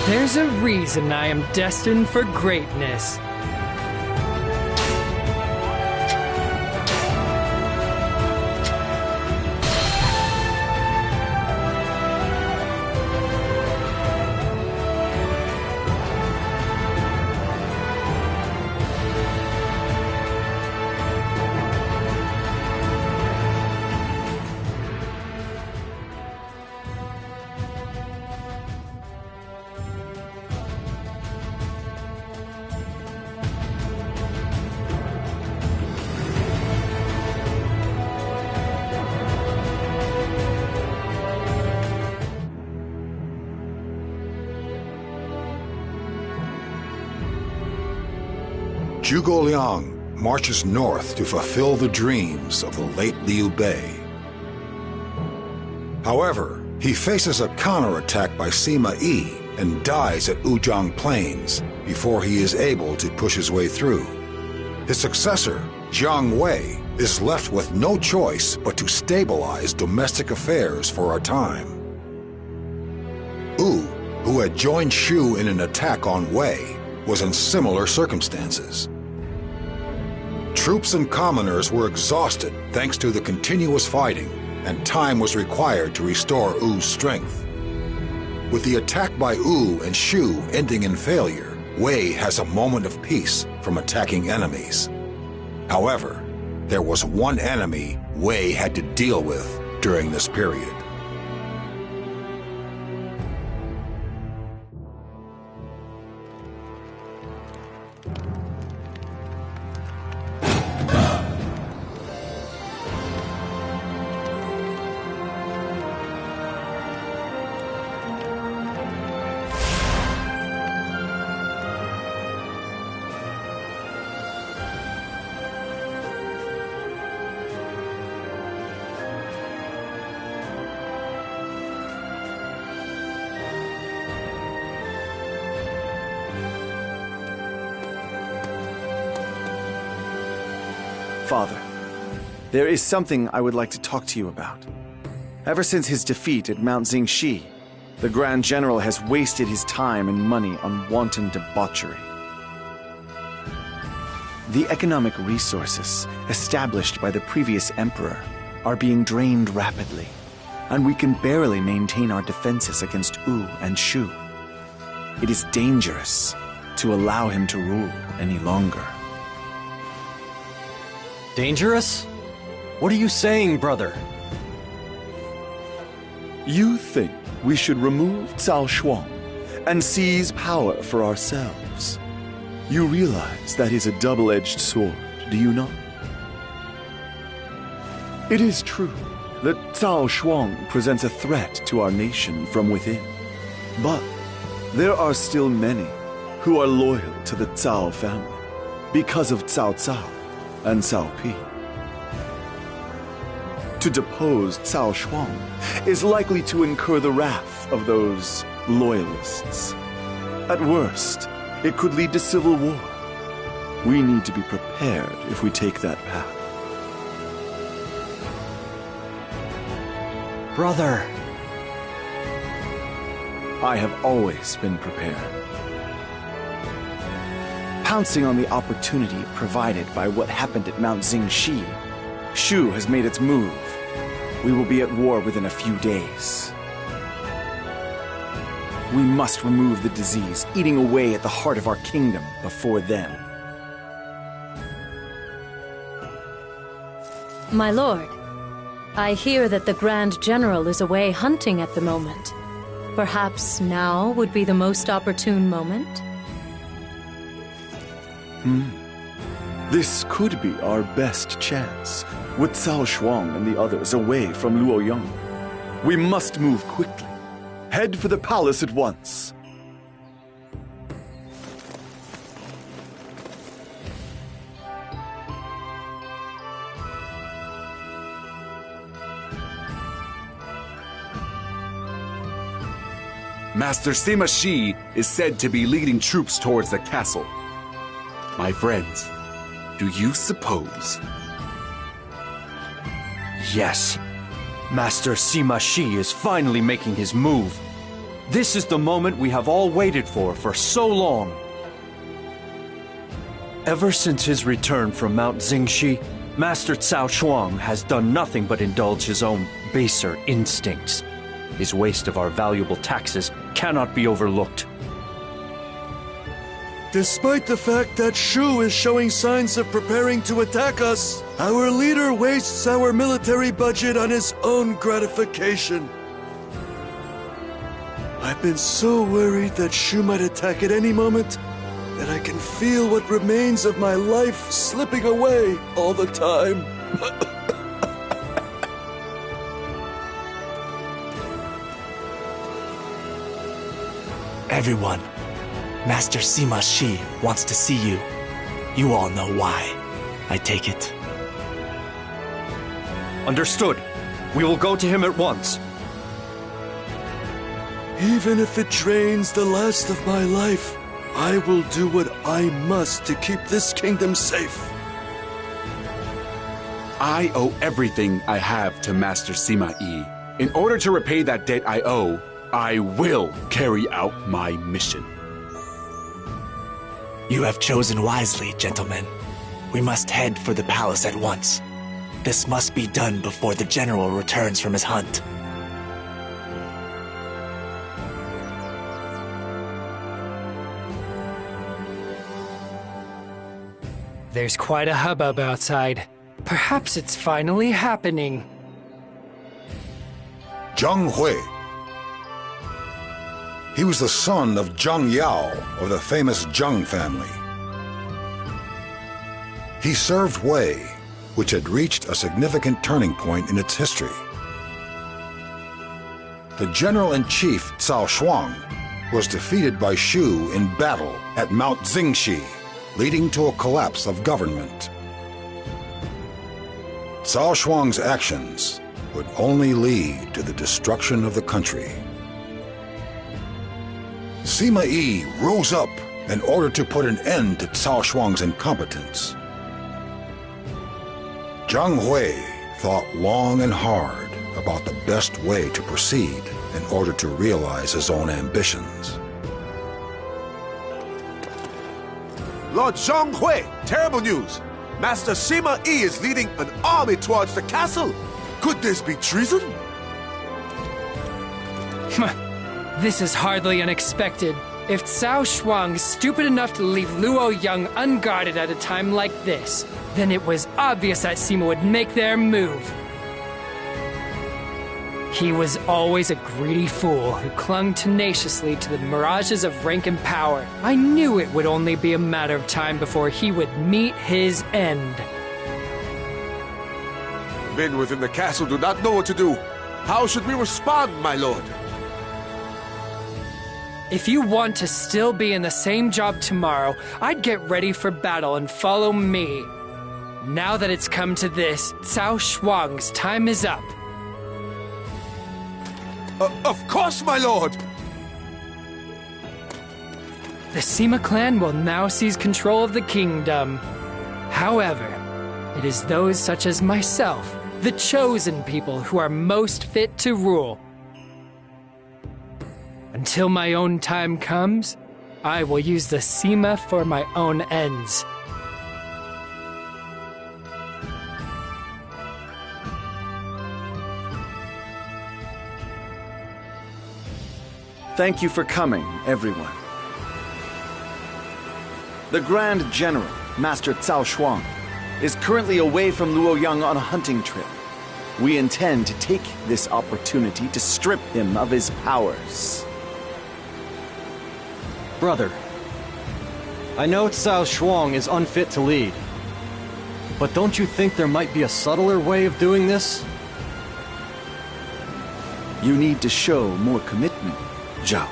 There's a reason I am destined for greatness. Zhuge Liang marches north to fulfill the dreams of the late Liu Bei. However, he faces a counterattack by Sima Yi and dies at Wuzhong Plains before he is able to push his way through. His successor, Jiang Wei, is left with no choice but to stabilize domestic affairs for a time. Wu, who had joined Shu in an attack on Wei, was in similar circumstances. Troops and commoners were exhausted thanks to the continuous fighting, and time was required to restore Wu's strength. With the attack by Wu and Shu ending in failure, Wei has a moment of peace from attacking enemies. However, there was one enemy Wei had to deal with during this period. Father, there is something I would like to talk to you about. Ever since his defeat at Mount Xingxi, the Grand General has wasted his time and money on wanton debauchery. The economic resources established by the previous emperor are being drained rapidly, and we can barely maintain our defenses against Wu and Shu. It is dangerous to allow him to rule any longer. Dangerous? What are you saying, brother? You think we should remove Cao Shuang and seize power for ourselves? You realize that is a double-edged sword, do you not? It is true that Cao Shuang presents a threat to our nation from within, but there are still many who are loyal to the Cao family because of Cao Cao and Cao Pi. To depose Cao Shuang is likely to incur the wrath of those loyalists. At worst, it could lead to civil war. We need to be prepared if we take that path. Brother! I have always been prepared. Pouncing on the opportunity provided by what happened at Mount Xingxi, Shu has made its move. We will be at war within a few days. We must remove the disease eating away at the heart of our kingdom before then. My lord, I hear that the Grand General is away hunting at the moment. Perhaps now would be the most opportune moment? This could be our best chance, with Cao Shuang and the others away from Luoyang. We must move quickly. Head for the palace at once. Master Sima Shi is said to be leading troops towards the castle. My friends, do you suppose? Yes. Master Sima Shi is finally making his move. This is the moment we have all waited for so long. Ever since his return from Mount Xingxi, Master Cao Shuang has done nothing but indulge his own baser instincts. His waste of our valuable taxes cannot be overlooked. Despite the fact that Shu is showing signs of preparing to attack us, our leader wastes our military budget on his own gratification. I've been so worried that Shu might attack at any moment that I can feel what remains of my life slipping away all the time. Everyone, Master Sima Shi wants to see you. You all know why, I take it. Understood. We will go to him at once. Even if it drains the last of my life, I will do what I must to keep this kingdom safe. I owe everything I have to Master Sima Yi. In order to repay that debt I owe, I will carry out my mission. You have chosen wisely, gentlemen. We must head for the palace at once. This must be done before the general returns from his hunt. There's quite a hubbub outside. Perhaps it's finally happening. Zhong Hui. He was the son of Zhong Yao of the famous Zhong family. He served Wei, which had reached a significant turning point in its history. The general-in-chief Cao Shuang was defeated by Shu in battle at Mount Xingxi, leading to a collapse of government. Cao Shuang's actions would only lead to the destruction of the country. Sima Yi rose up in order to put an end to Cao Shuang's incompetence. Zhang Hui thought long and hard about the best way to proceed in order to realize his own ambitions. Lord Zhong Hui, terrible news! Master Sima Yi is leading an army towards the castle! Could this be treason? This is hardly unexpected. If Cao Shuang is stupid enough to leave Luo Yang unguarded at a time like this, then it was obvious that Sima would make their move. He was always a greedy fool who clung tenaciously to the mirages of rank and power. I knew it would only be a matter of time before he would meet his end. Men within the castle do not know what to do. How should we respond, my lord? If you want to still be in the same job tomorrow, I'd get ready for battle and follow me. Now that it's come to this, Cao Shuang's time is up. Of course, my lord! The Sima clan will now seize control of the kingdom. However, it is those such as myself, the chosen people, who are most fit to rule. Until my own time comes, I will use the Sima for my own ends. Thank you for coming, everyone. The Grand General, Master Cao Shuang, is currently away from Luoyang on a hunting trip. We intend to take this opportunity to strip him of his powers. Brother, I know Cao Shuang is unfit to lead, but don't you think there might be a subtler way of doing this? You need to show more commitment, Zhao.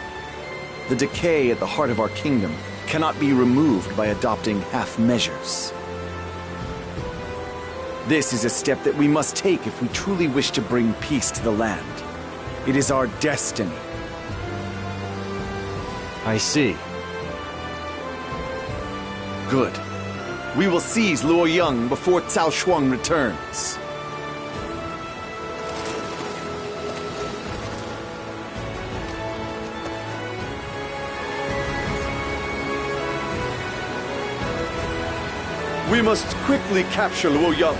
The decay at the heart of our kingdom cannot be removed by adopting half measures. This is a step that we must take if we truly wish to bring peace to the land. It is our destiny. I see. Good. We will seize Luoyang before Cao Shuang returns. We must quickly capture Luo Yang.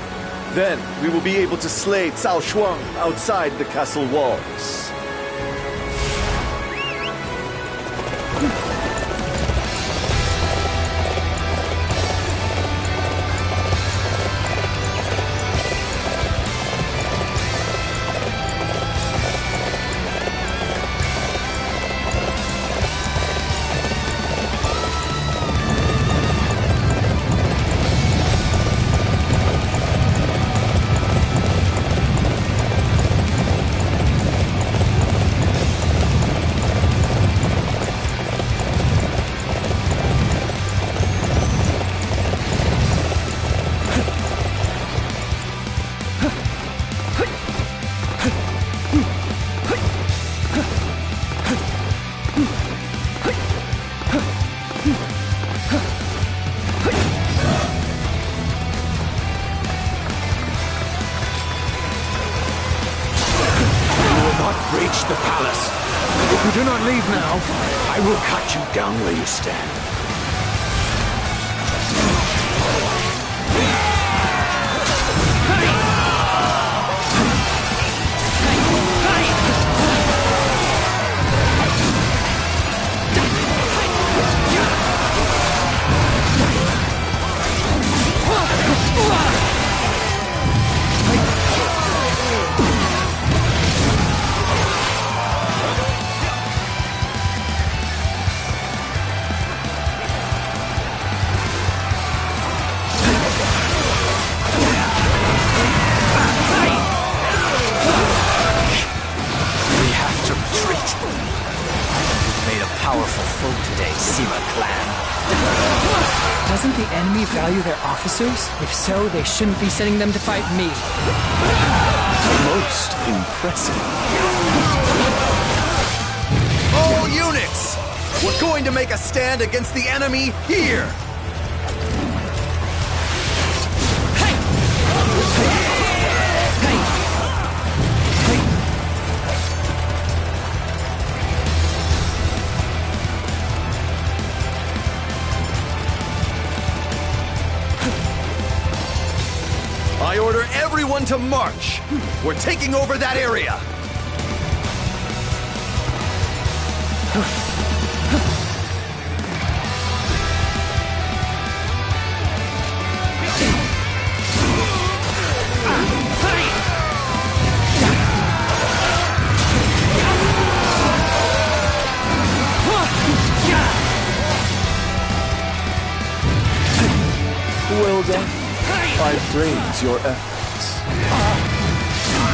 Then we will be able to slay Cao Shuang outside the castle walls. Reach the palace. If you do not leave now, I will cut you down where you stand. Powerful foe today, Sima clan. Doesn't the enemy value their officers? If so, they shouldn't be sending them to fight me. Most impressive. All units! We're going to make a stand against the enemy here! I order everyone to march! We're taking over that area! Well done. I praise your efforts.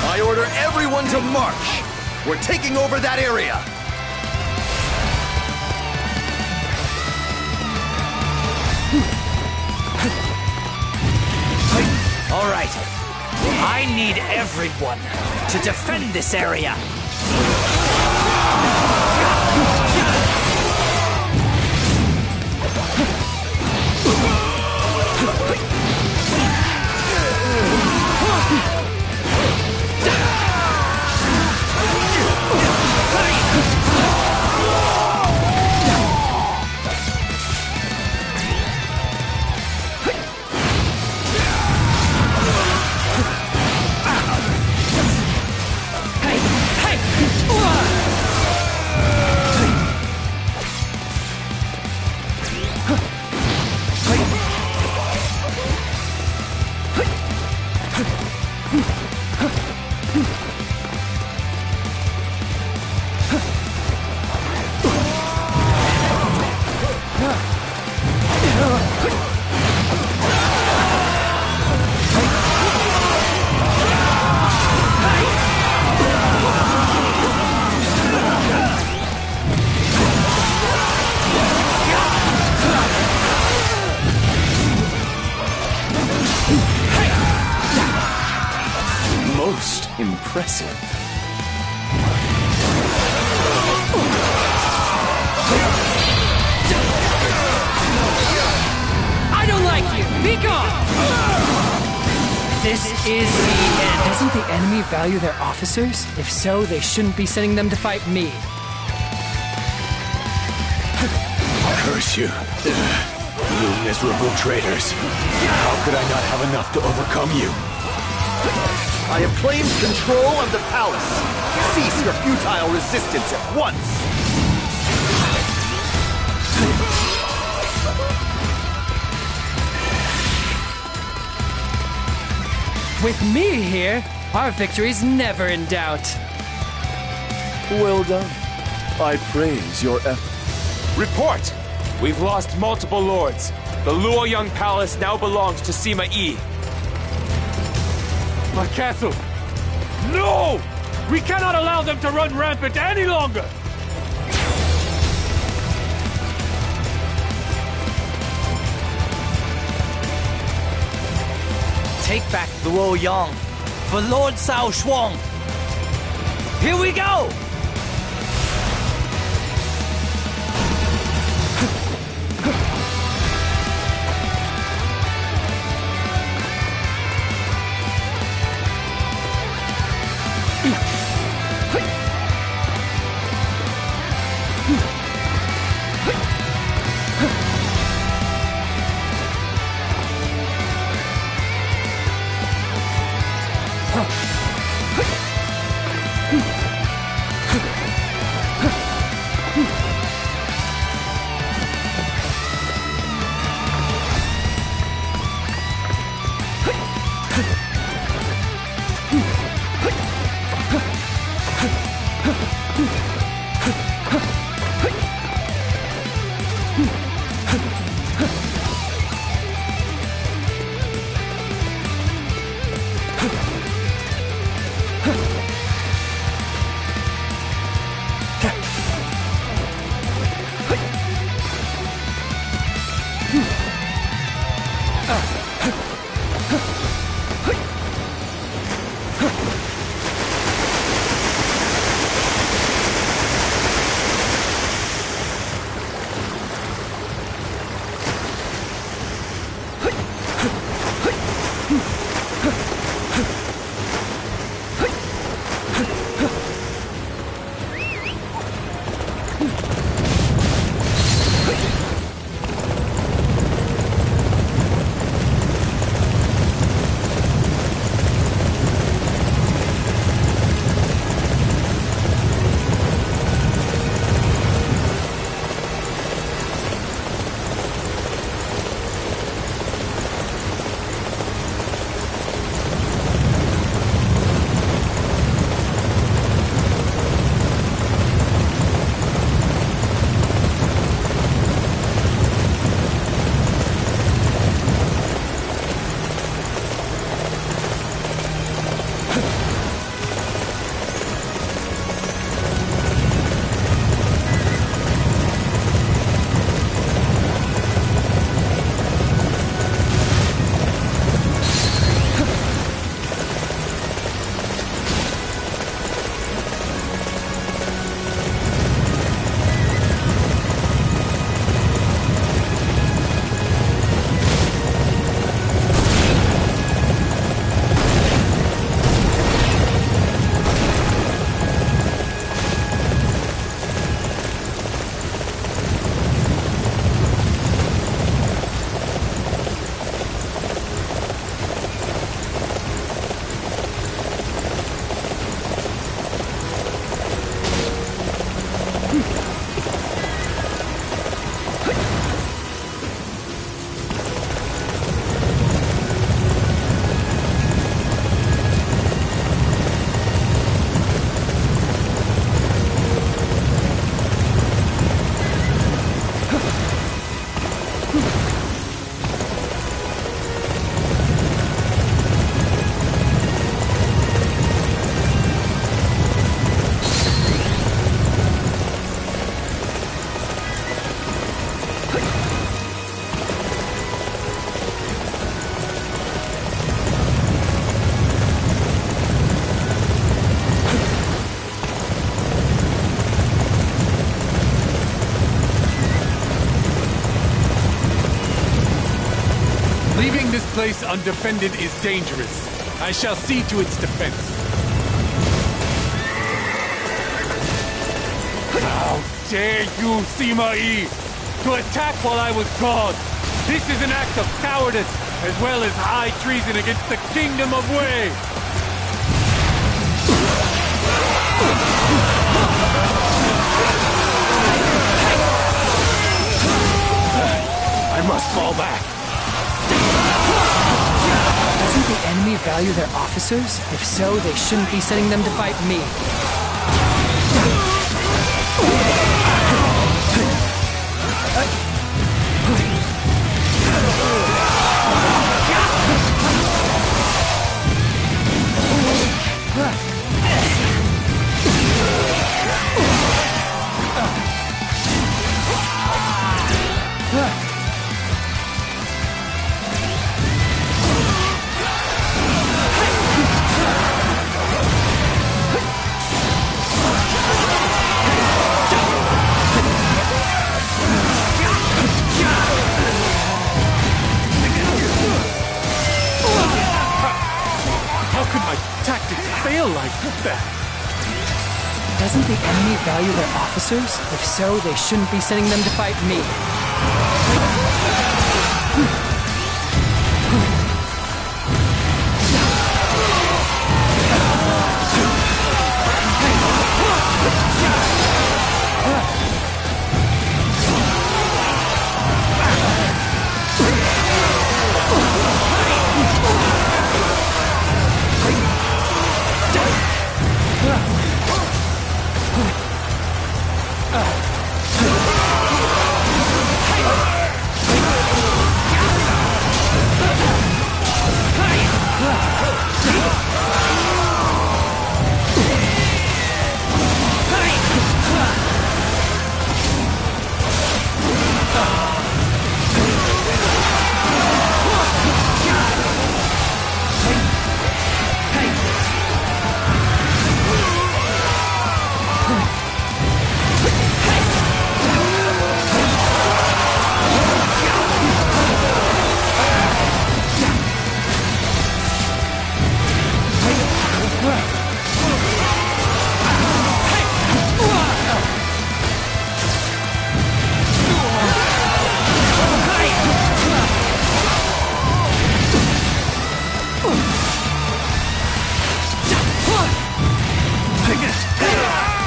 I order everyone to march! We're taking over that area! All right. I need everyone to defend this area. Most impressive. I don't like you! Be gone! This is the end. Doesn't the enemy value their officers? If so, they shouldn't be sending them to fight me. Curse you. You miserable traitors. How could I not have enough to overcome you? I have claimed control of the palace. Cease your futile resistance at once. With me here, our victory's never in doubt. Well done. I praise your effort. Report! We've lost multiple lords. The Luoyang Palace now belongs to Sima Yi. My castle! No! We cannot allow them to run rampant any longer! Take back Luoyang for Lord Cao Shuang. Here we go! This place undefended is dangerous. I shall see to its defense. How dare you, Sima Yi, to attack while I was gone! This is an act of cowardice, as well as high treason against the Kingdom of Wei! I must fall back. Doesn't the enemy value their officers? If so, they shouldn't be sending them to fight me. Doesn't the enemy value their officers? If so, they shouldn't be sending them to fight me.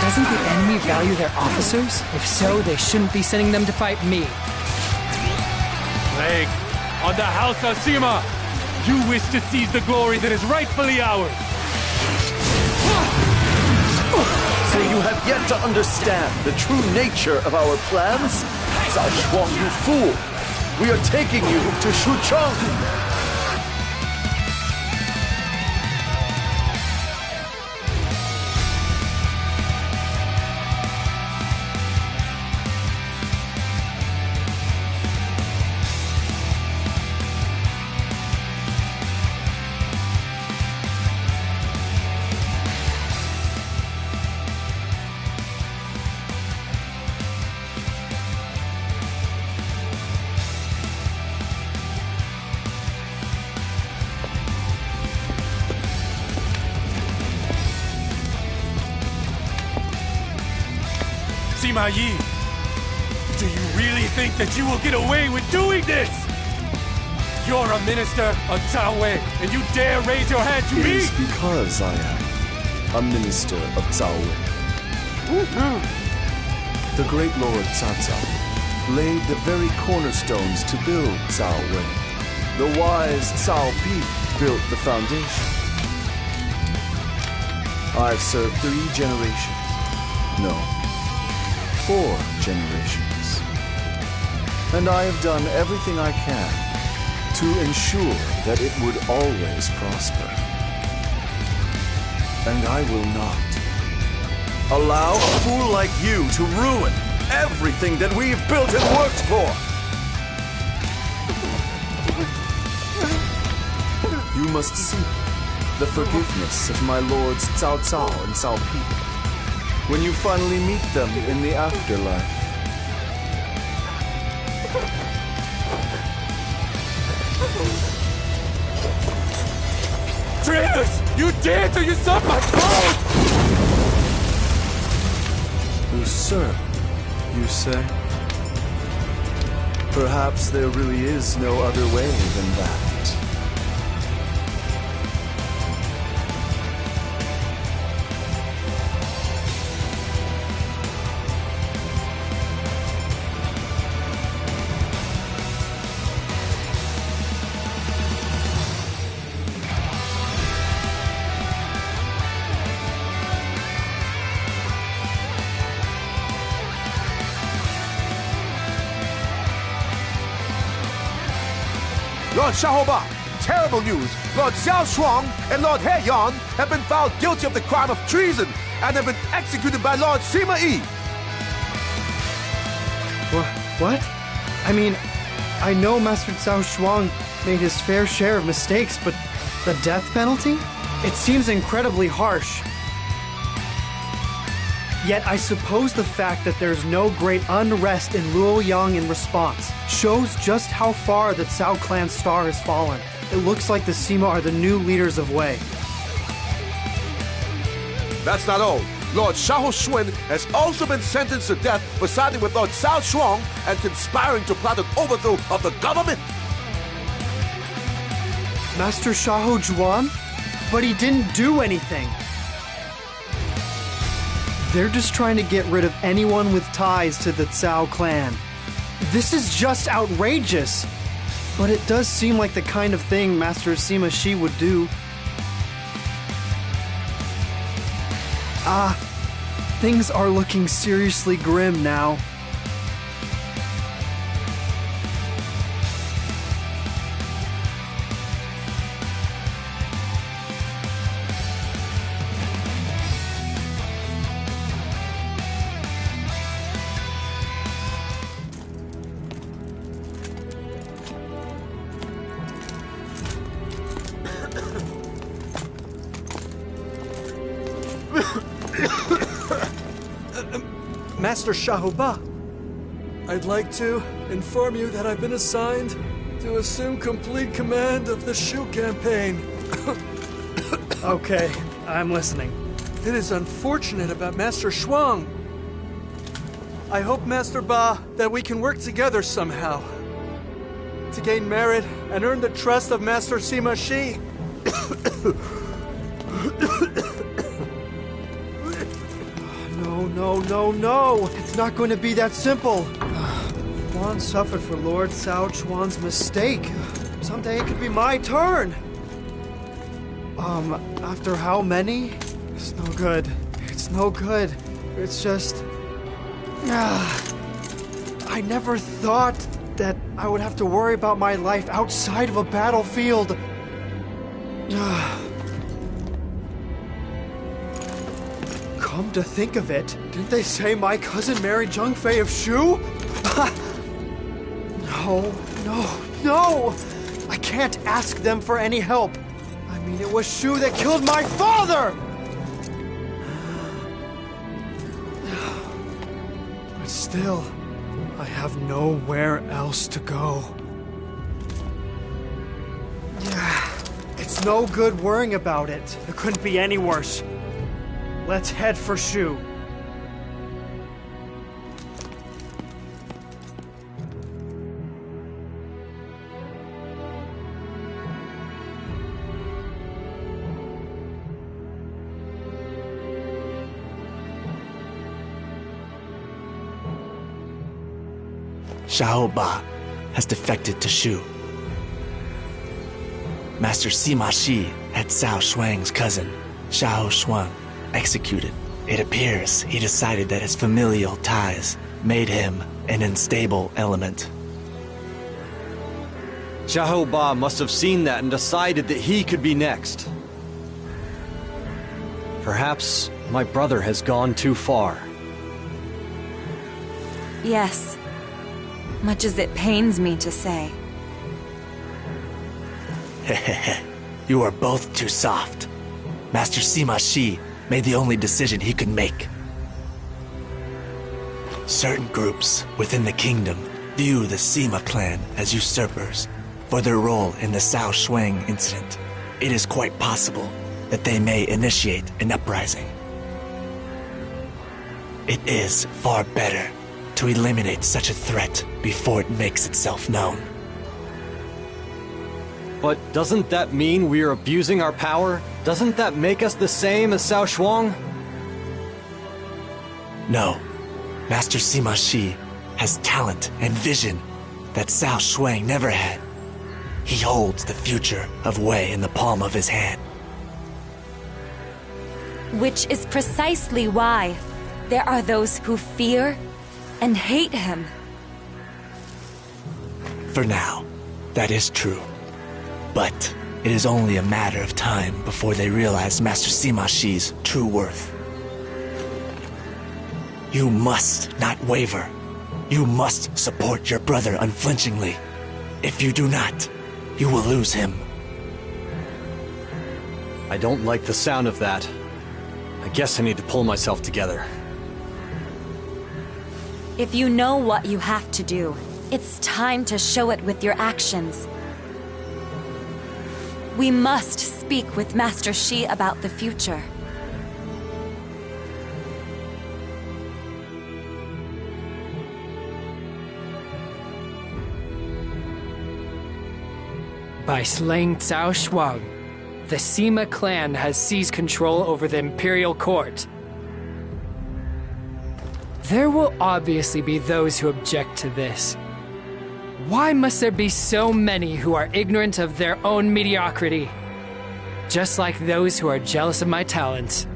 Doesn't the enemy value their officers? If so, they shouldn't be sending them to fight me. Plague on the House of Sima! You wish to seize the glory that is rightfully ours! So you have yet to understand the true nature of our plans? Cao Shuang, you fool! We are taking you to Shucheng! Sima Yi, do you really think that you will get away with doing this? You're a minister of Cao Wei, and you dare raise your hand to me? It is because I am a minister of Cao Wei. The great Lord Cao Cao laid the very cornerstones to build Cao Wei. The wise Cao Pi built the foundation. I've served 3 generations. No. 4 generations. And I have done everything I can to ensure that it would always prosper. And I will not allow a fool like you to ruin everything that we've built and worked for! You must seek the forgiveness of my lords Cao Cao and Cao Pi when you finally meet them in the afterlife. Traitors! You dare to usurp my throne! Usurp, you say? Perhaps there really is no other way than that. Lord Shahoba, terrible news. Lord Xiao Shuang and Lord He Yan have been found guilty of the crime of treason and have been executed by Lord Sima Yi. What? I mean, I know Master Cao Shuang made his fair share of mistakes, but the death penalty? It seems incredibly harsh. Yet I suppose the fact that there's no great unrest in Luoyang in response shows just how far the Cao clan star has fallen. It looks like the Sima are the new leaders of Wei. That's not all. Lord Xiao Xuan has also been sentenced to death for siding with Lord Cao Shuang and conspiring to plot an overthrow of the government. Master Xiahou Juan? But he didn't do anything. They're just trying to get rid of anyone with ties to the Cao clan. This is just outrageous. But it does seem like the kind of thing Master Sima Shi would do. Things are looking seriously grim now. Master Shahoba, I'd like to inform you that I've been assigned to assume complete command of the Shu campaign. Okay, I'm listening. It is unfortunate about Master Shuang. I hope, Master Ba, that we can work together somehow to gain merit and earn the trust of Master Sima Shi. No. It's not going to be that simple. Juan suffered for Lord Cao Chuan's mistake. Someday it could be my turn. After how many? It's no good. It's no good. It's just... I never thought that I would have to worry about my life outside of a battlefield. Come to think of it, didn't they say my cousin married Zheng Fei of Shu? No! I can't ask them for any help. I mean, it was Shu that killed my father! But still, I have nowhere else to go. It's no good worrying about it. It couldn't be any worse. Let's head for Shu. Shahoba has defected to Shu. Master Sima Shi had Cao Shuang's cousin, Xiao Shuang, executed. It appears he decided that his familial ties made him an unstable element. Shahoba must have seen that and decided that he could be next. Perhaps my brother has gone too far. Yes. Much as it pains me to say. You are both too soft. Master Sima Shi made the only decision he could make. Certain groups within the kingdom view the Sima clan as usurpers for their role in the Cao Shuang incident. It is quite possible that they may initiate an uprising. It is far better to eliminate such a threat before it makes itself known. But doesn't that mean we are abusing our power? Doesn't that make us the same as Cao Shuang? No. Master Sima Shi has talent and vision that Cao Shuang never had. He holds the future of Wei in the palm of his hand. Which is precisely why there are those who fear and hate him. For now, that is true. But it is only a matter of time before they realize Master Sima Shi's true worth. You must not waver. You must support your brother unflinchingly. If you do not, you will lose him. I don't like the sound of that. I guess I need to pull myself together. If you know what you have to do, it's time to show it with your actions. We must speak with Master Shi about the future. By slaying Cao Shuang, the Sima clan has seized control over the Imperial Court. There will obviously be those who object to this. Why must there be so many who are ignorant of their own mediocrity? Just like those who are jealous of my talents.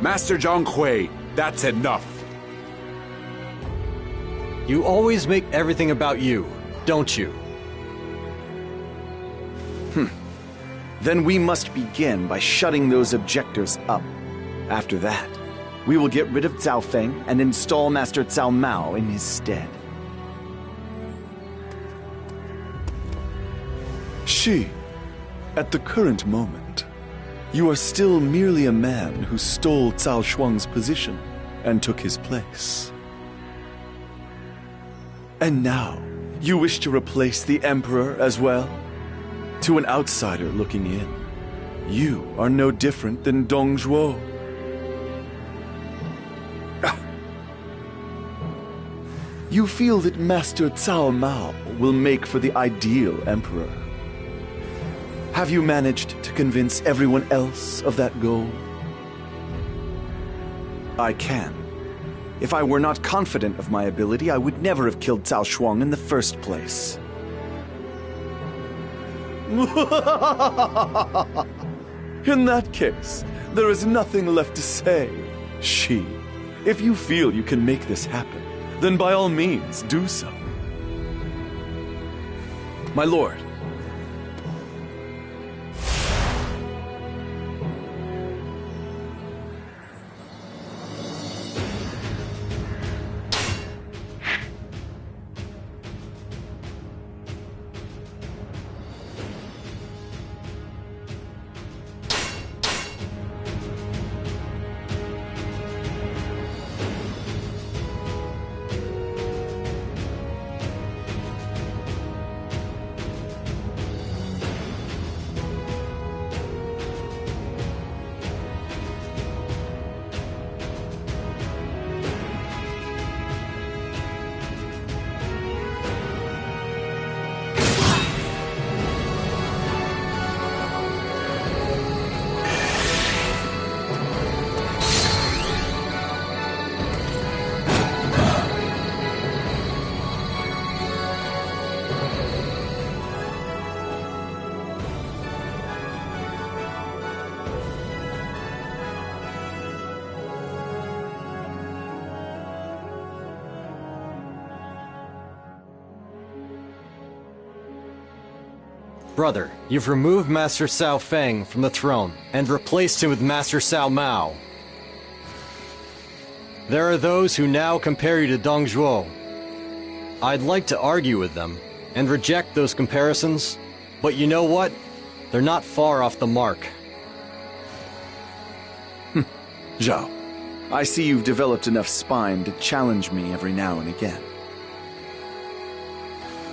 Master Zhong Hui, that's enough. You always make everything about you, don't you? Then we must begin by shutting those objectors up. After that, we will get rid of Cao Feng and install Master Cao Mao in his stead. Shi, at the current moment, you are still merely a man who stole Cao Shuang's position and took his place. And now, you wish to replace the Emperor as well? To an outsider looking in, you are no different than Dong Zhuo. You feel that Master Cao Mao will make for the ideal Emperor. Have you managed to convince everyone else of that goal? I can. If I were not confident of my ability, I would never have killed Cao Shuang in the first place. In that case, there is nothing left to say. Shi, if you feel you can make this happen, then by all means do so. My lord. Brother, you've removed Master Cao Feng from the throne and replaced him with Master Cao Mao. There are those who now compare you to Dong Zhuo. I'd like to argue with them and reject those comparisons, but you know what? They're not far off the mark. Zhao, I see you've developed enough spine to challenge me every now and again.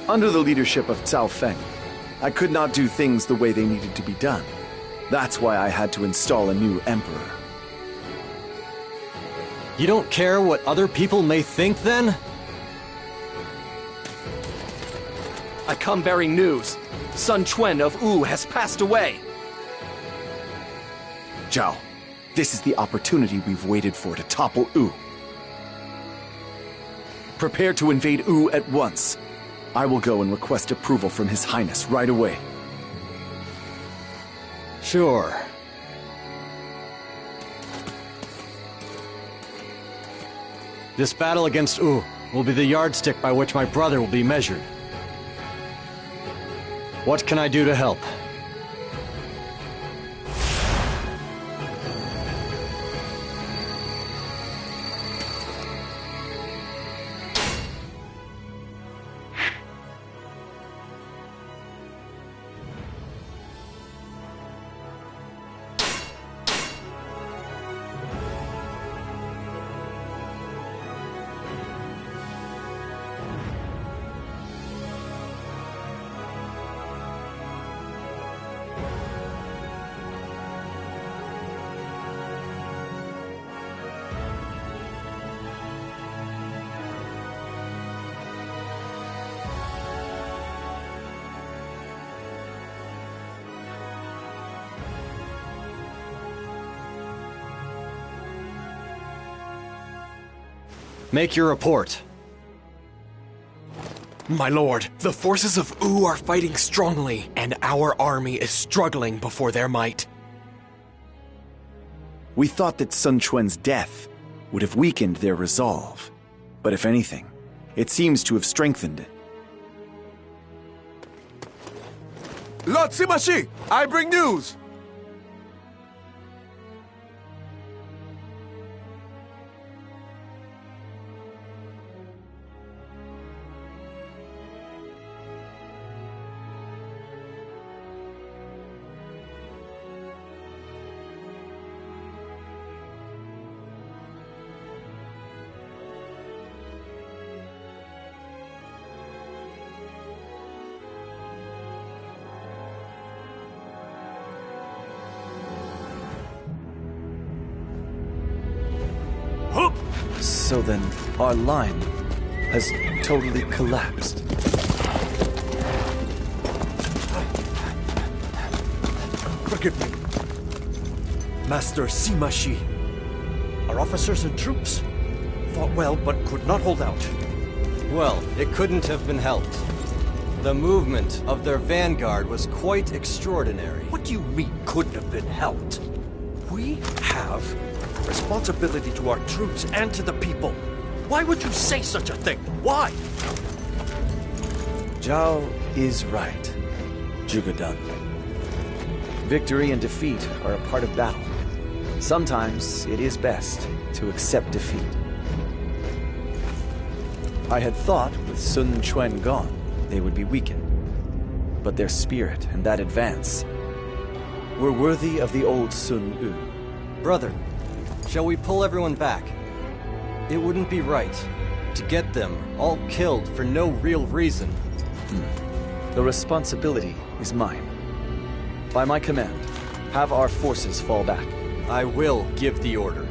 Under the leadership of Cao Feng, I could not do things the way they needed to be done. That's why I had to install a new emperor. You don't care what other people may think, then? I come bearing news. Sun Quan of Wu has passed away. Zhao, this is the opportunity we've waited for to topple Wu. Prepare to invade Wu at once. I will go and request approval from His Highness right away. Sure. This battle against Wu will be the yardstick by which my brother will be measured. What can I do to help? Make your report. My lord, the forces of Wu are fighting strongly, and our army is struggling before their might. We thought that Sun Quan's death would have weakened their resolve, but if anything, it seems to have strengthened it. Lord Sima Shi, I bring news! So then, our line has totally collapsed. Forgive me, Master Sima Shi. Our officers and troops fought well, but could not hold out. Well, it couldn't have been helped. The movement of their vanguard was quite extraordinary. What do you mean, couldn't have been helped? We have responsibility to our troops and to the people. Why would you say such a thing? Why? Zhao is right, Zhuge. Victory and defeat are a part of battle. Sometimes it is best to accept defeat. I had thought with Sun Quan gone, they would be weakened. But their spirit and that advance were worthy of the old Sun Wu. Brother, shall we pull everyone back? It wouldn't be right to get them all killed for no real reason. The responsibility is mine. By my command, have our forces fall back. I will give the order.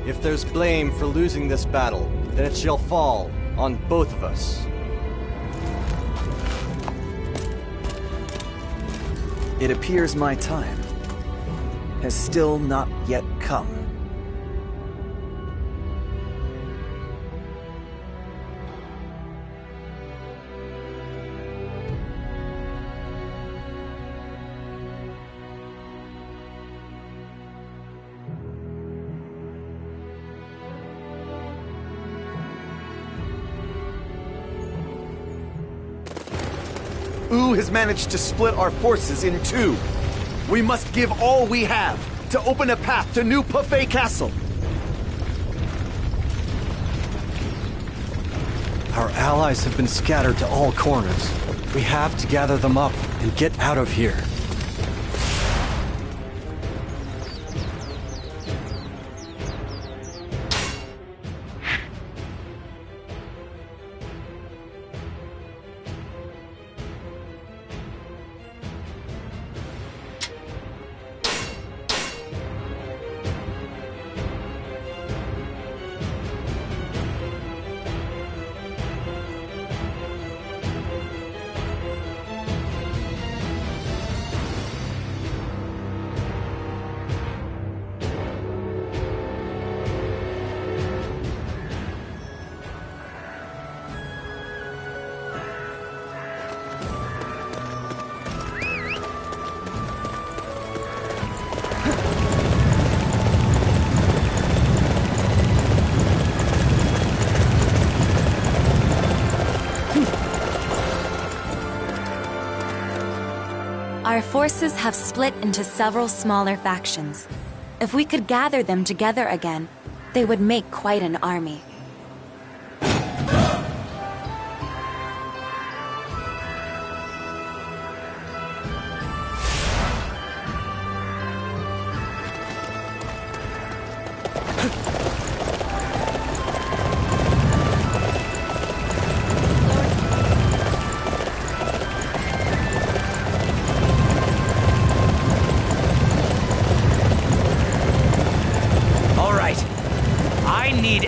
If there's blame for losing this battle, then it shall fall on both of us. It appears my time has still not yet come. Wu has managed to split our forces in two. We must give all we have to open a path to New Pefei Castle. Our allies have been scattered to all corners. We have to gather them up and get out of here. Our forces have split into several smaller factions. If we could gather them together again, they would make quite an army.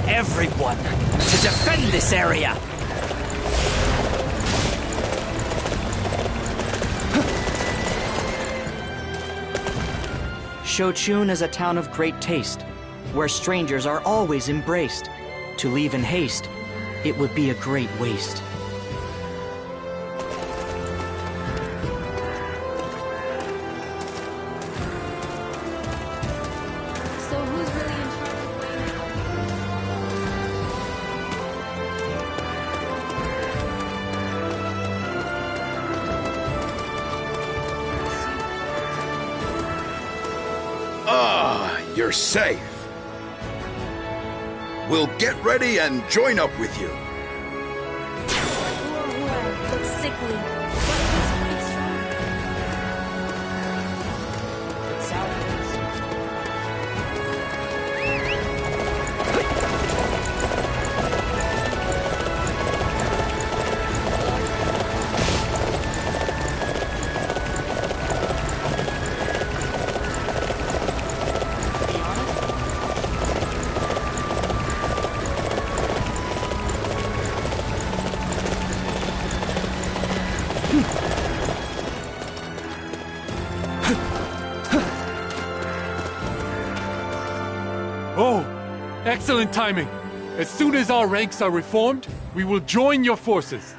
Everyone to defend this area! Shochun is a town of great taste, where strangers are always embraced. To leave in haste, it would be a great waste. You're safe. We'll get ready and join up with you. Looks sickly. Oh, excellent timing. As soon as our ranks are reformed, we will join your forces.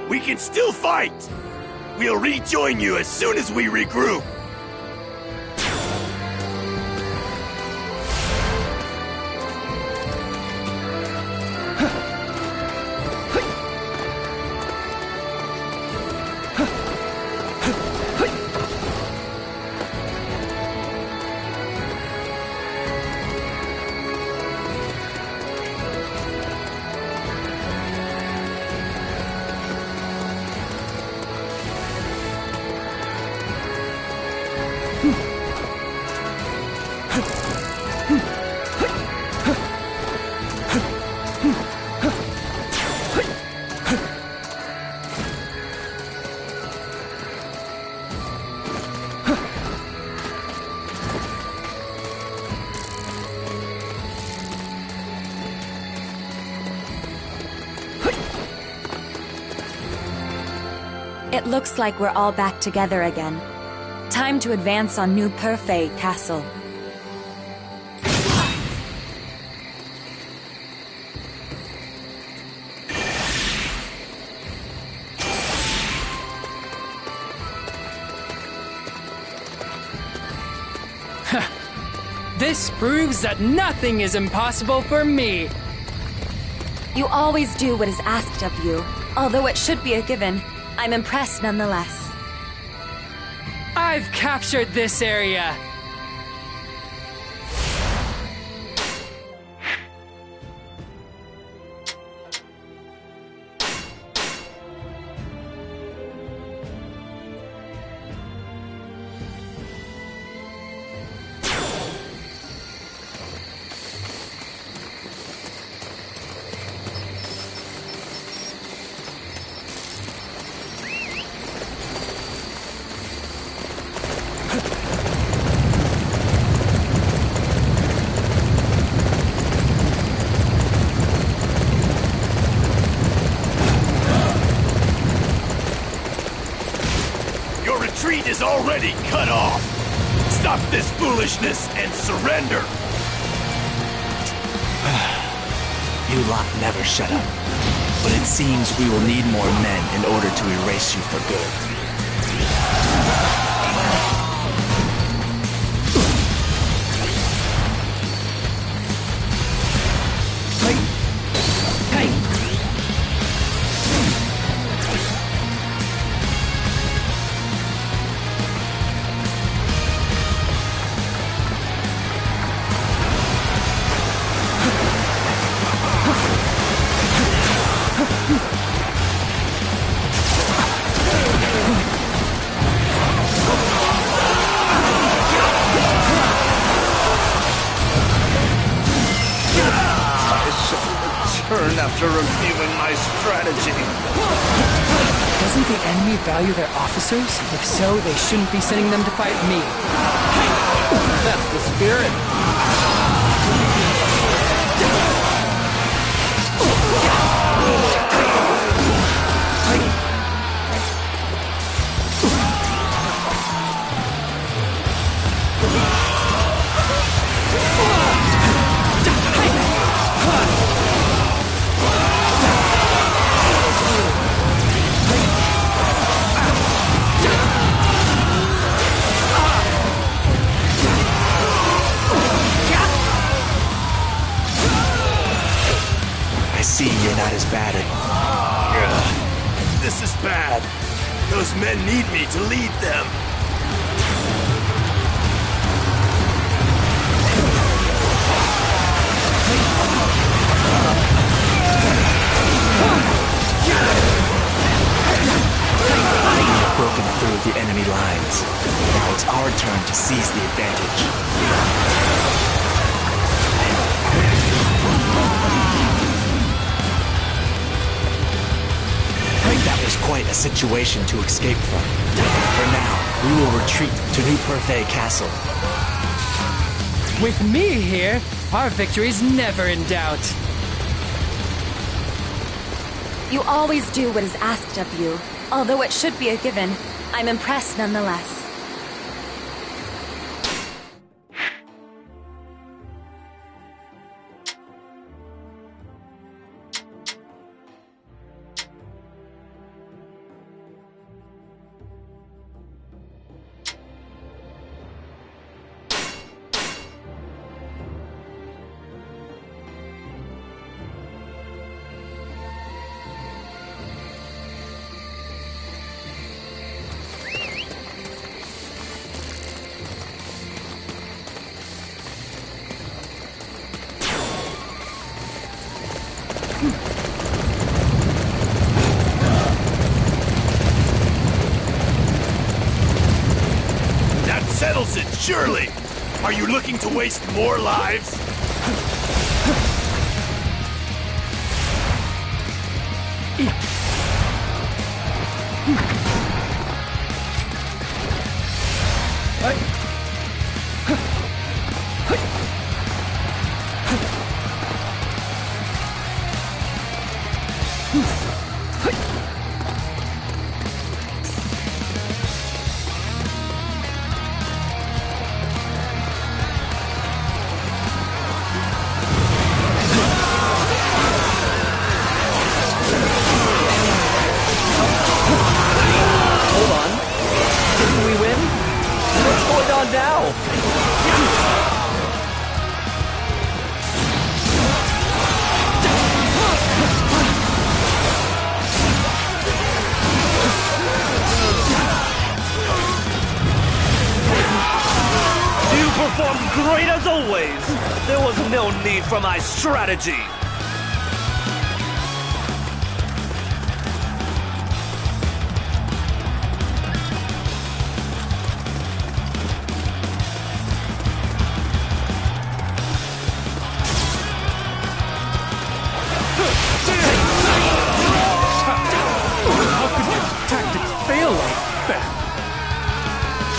We can still fight! We'll rejoin you as soon as we regroup! It looks like we're all back together again. Time to advance on New Perfet Castle. This proves that nothing is impossible for me. You always do what is asked of you. Although it should be a given, I'm impressed nonetheless. I've captured this area. is already cut off. Stop this foolishness and surrender. You lot never shut up. But it seems we will need more men in order to erase you for good. After reviewing my strategy. Doesn't the enemy value their officers? If so, they shouldn't be sending them to fight me. That's the spirit. I see you're not as bad at... This is bad. Those men need me to lead them. We have broken through the enemy lines. Now it's our turn to seize the advantage. That was quite a situation to escape from. For now, we will retreat to New Perfet Castle. With me here, our victory's never in doubt. You always do what is asked of you. Although it should be a given, I'm impressed nonetheless. That settles it, surely! Are you looking to waste more lives? Great as always! There was no need for my strategy! How could your tactics fail like that?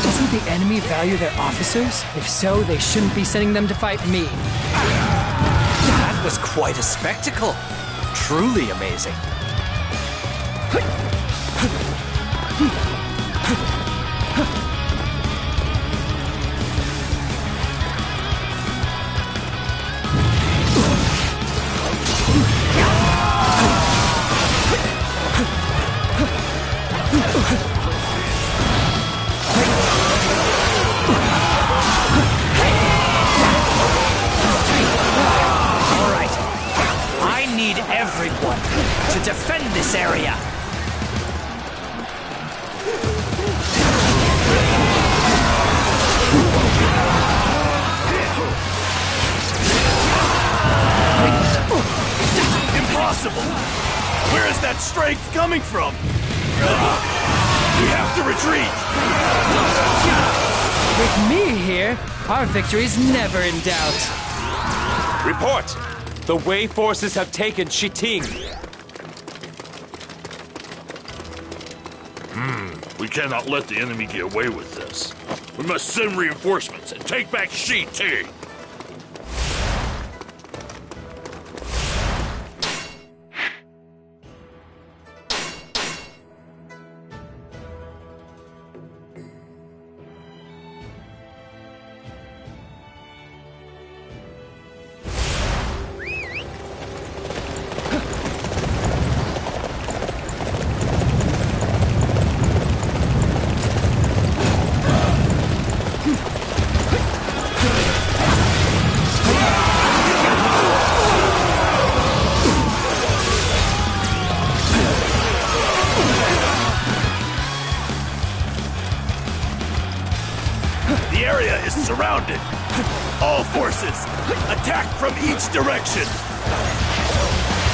Doesn't the enemy value their officers? If so, they shouldn't be sending them to fight me. That was quite a spectacle. Truly amazing. to defend this area. Impossible! Where is that strength coming from? We have to retreat! With me here, our victory is never in doubt. Report! The Wei forces have taken Shiting. We cannot let the enemy get away with this. We must send reinforcements and take back Shiting. The area is surrounded. All forces, attack from each direction.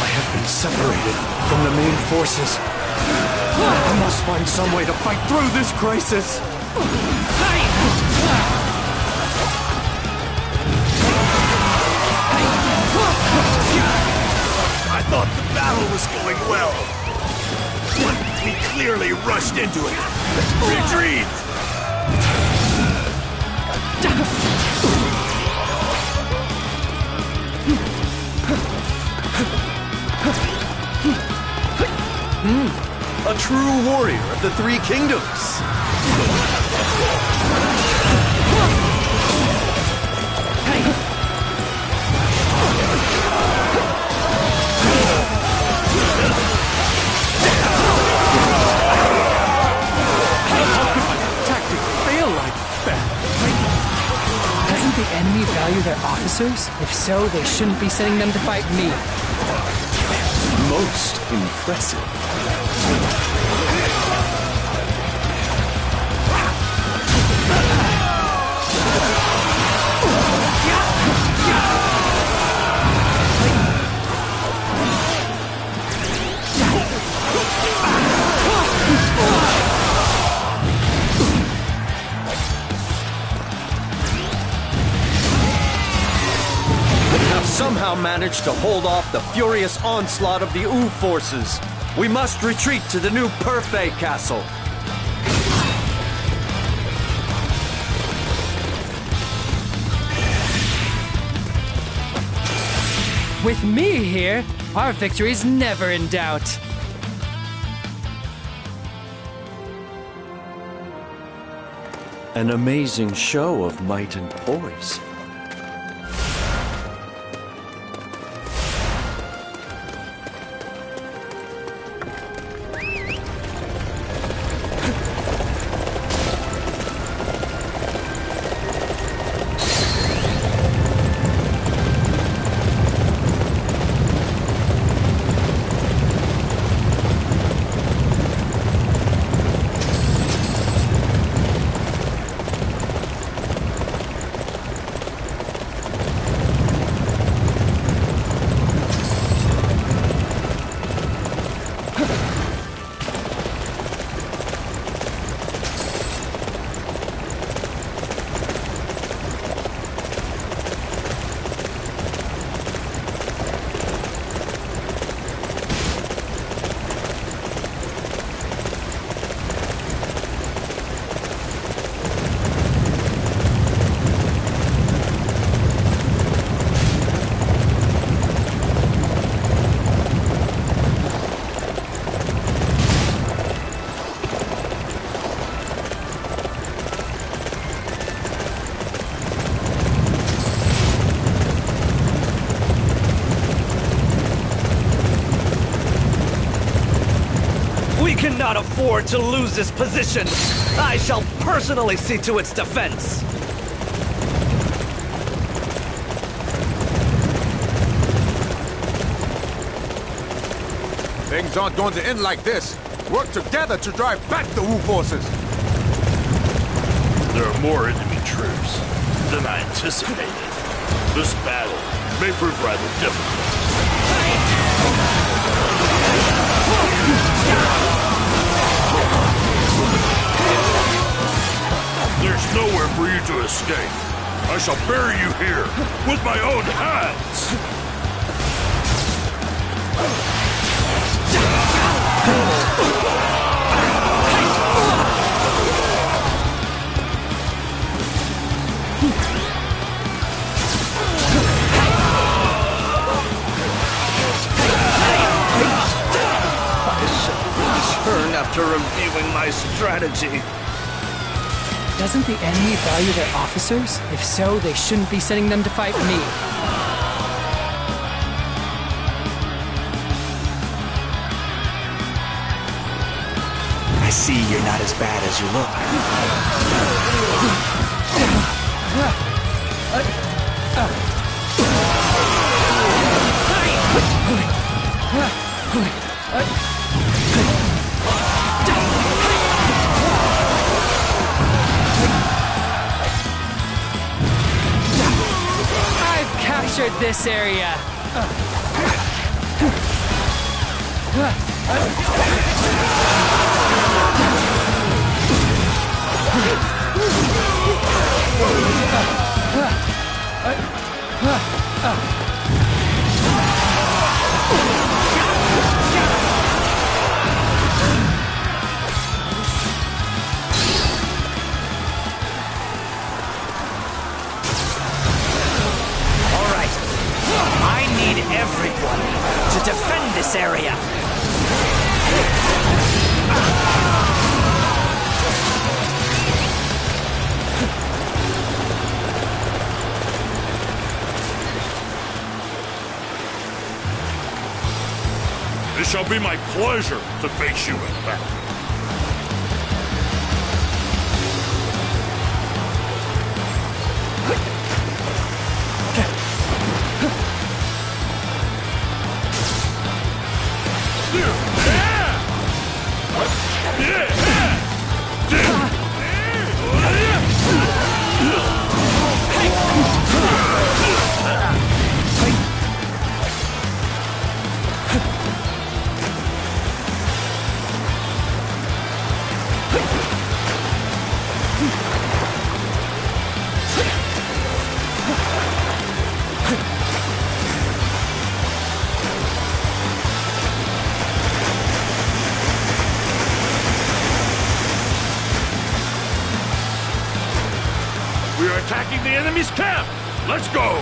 I have been separated from the main forces. I must find some way to fight through this crisis. I thought the battle was going well. We clearly rushed into it. Retreat! A true warrior of the Three Kingdoms. Doesn't the enemy value their officers? If so, they shouldn't be sending them to fight me. Most impressive. Somehow managed to hold off the furious onslaught of the Wu forces. We must retreat to the new Perfei castle. With me here, our victory is never in doubt. An amazing show of might and poise. We cannot afford to lose this position. I shall personally see to its defense. Things aren't going to end like this. Work together to drive back the Wu forces. There are more enemy troops than I anticipated. This battle may prove rather difficult. There's nowhere for you to escape. I shall bury you here with my own hands. Turn after reviewing my strategy. Doesn't the enemy value their officers? If so, they shouldn't be sending them to fight me. I see you're not as bad as you look. I've captured this area. I need everyone to defend this area. It shall be my pleasure to face you in battle. We are attacking the enemy's camp! Let's go!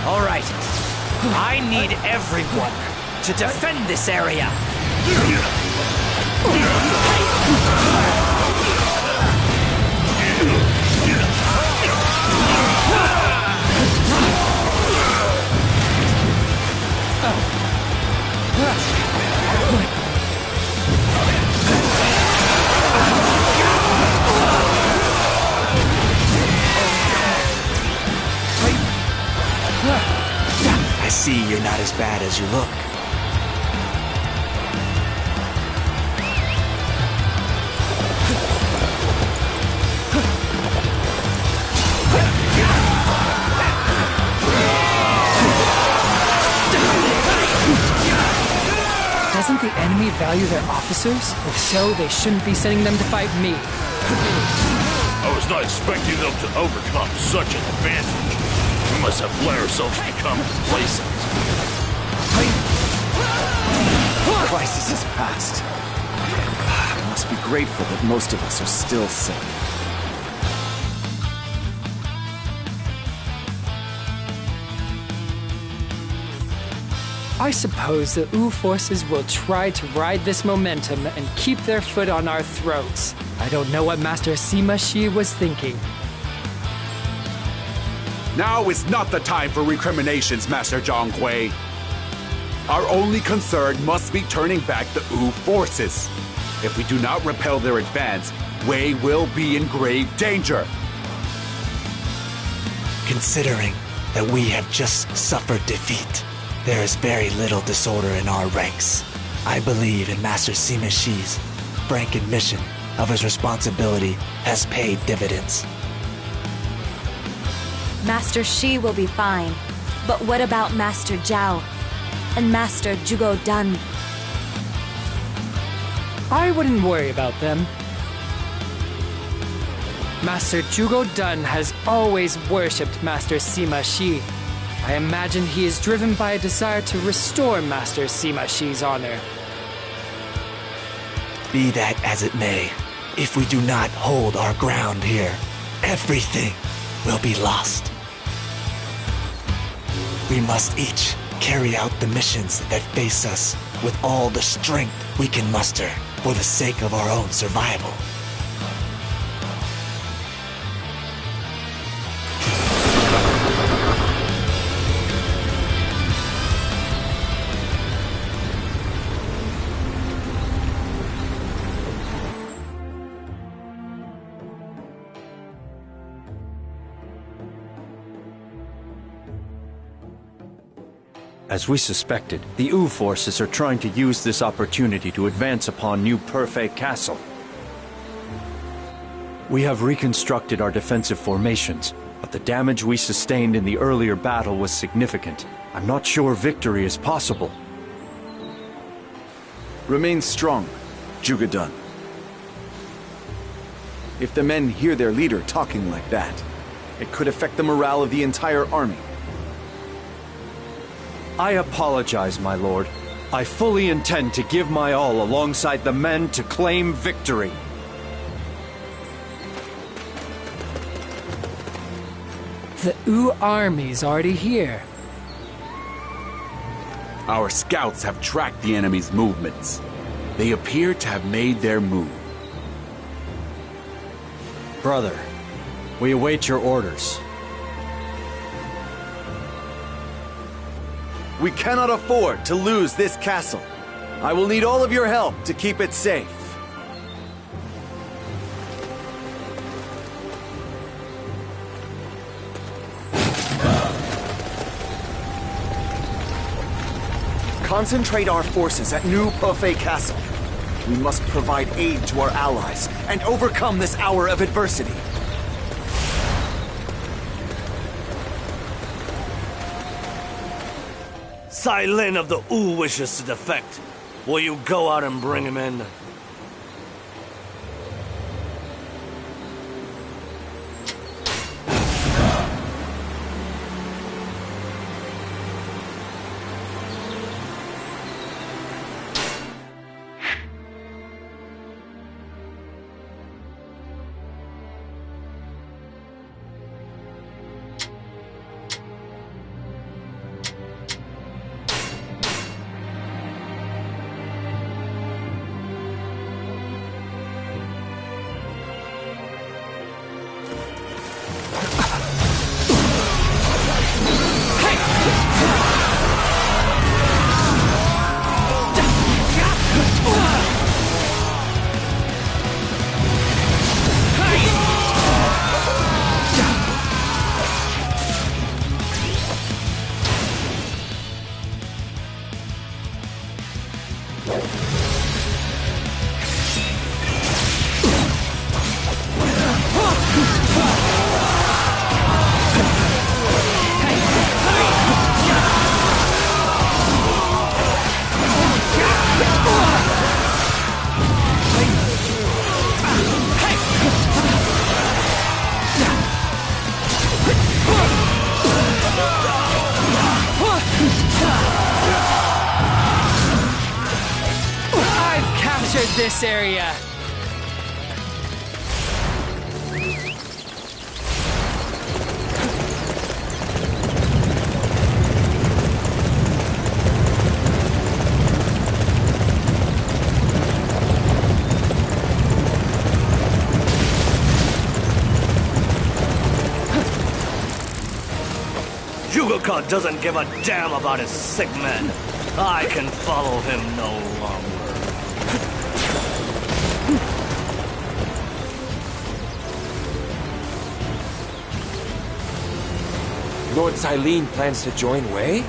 All right. I need everyone to defend this area. I see you're not as bad as you look. Doesn't the enemy value their officers? If so, they shouldn't be sending them to fight me. I was not expecting them to overcome such an advantage. We must have let ourselves become complacent. The crisis is past. I must be grateful that most of us are still safe. I suppose the Wu forces will try to ride this momentum and keep their foot on our throats. I don't know what Master Sima Shi was thinking. Now is not the time for recriminations, Master Zhong Hui. Our only concern must be turning back the Wu forces. If we do not repel their advance, Wei will be in grave danger. Considering that we have just suffered defeat, there is very little disorder in our ranks. I believe in Master Sima Shi's frank admission of his responsibility has paid dividends. Master Shi will be fine, but what about Master Zhao and Master Zhugo Dan? I wouldn't worry about them. Master Zhugo Dan has always worshipped Master Sima Shi. I imagine he is driven by a desire to restore Master Sima Shi's honor. Be that as it may, if we do not hold our ground here, everything will be lost. We must each carry out the missions that face us with all the strength we can muster for the sake of our own survival. As we suspected, the Wu forces are trying to use this opportunity to advance upon New Perfect Castle. We have reconstructed our defensive formations, but the damage we sustained in the earlier battle was significant. I'm not sure victory is possible. Remain strong, Zhuge Dan. If the men hear their leader talking like that, it could affect the morale of the entire army. I apologize, my lord. I fully intend to give my all alongside the men to claim victory. The Wu army's already here. Our scouts have tracked the enemy's movements. They appear to have made their move. Brother, we await your orders. We cannot afford to lose this castle. I will need all of your help to keep it safe. Concentrate our forces at New Perfect Castle. We must provide aid to our allies and overcome this hour of adversity. Sai Lin of the Wu wishes to defect. Will you go out and bring him in? this area. Jugoka doesn't give a damn about his sick men. I can follow him no longer. Lord Silene plans to join Wei?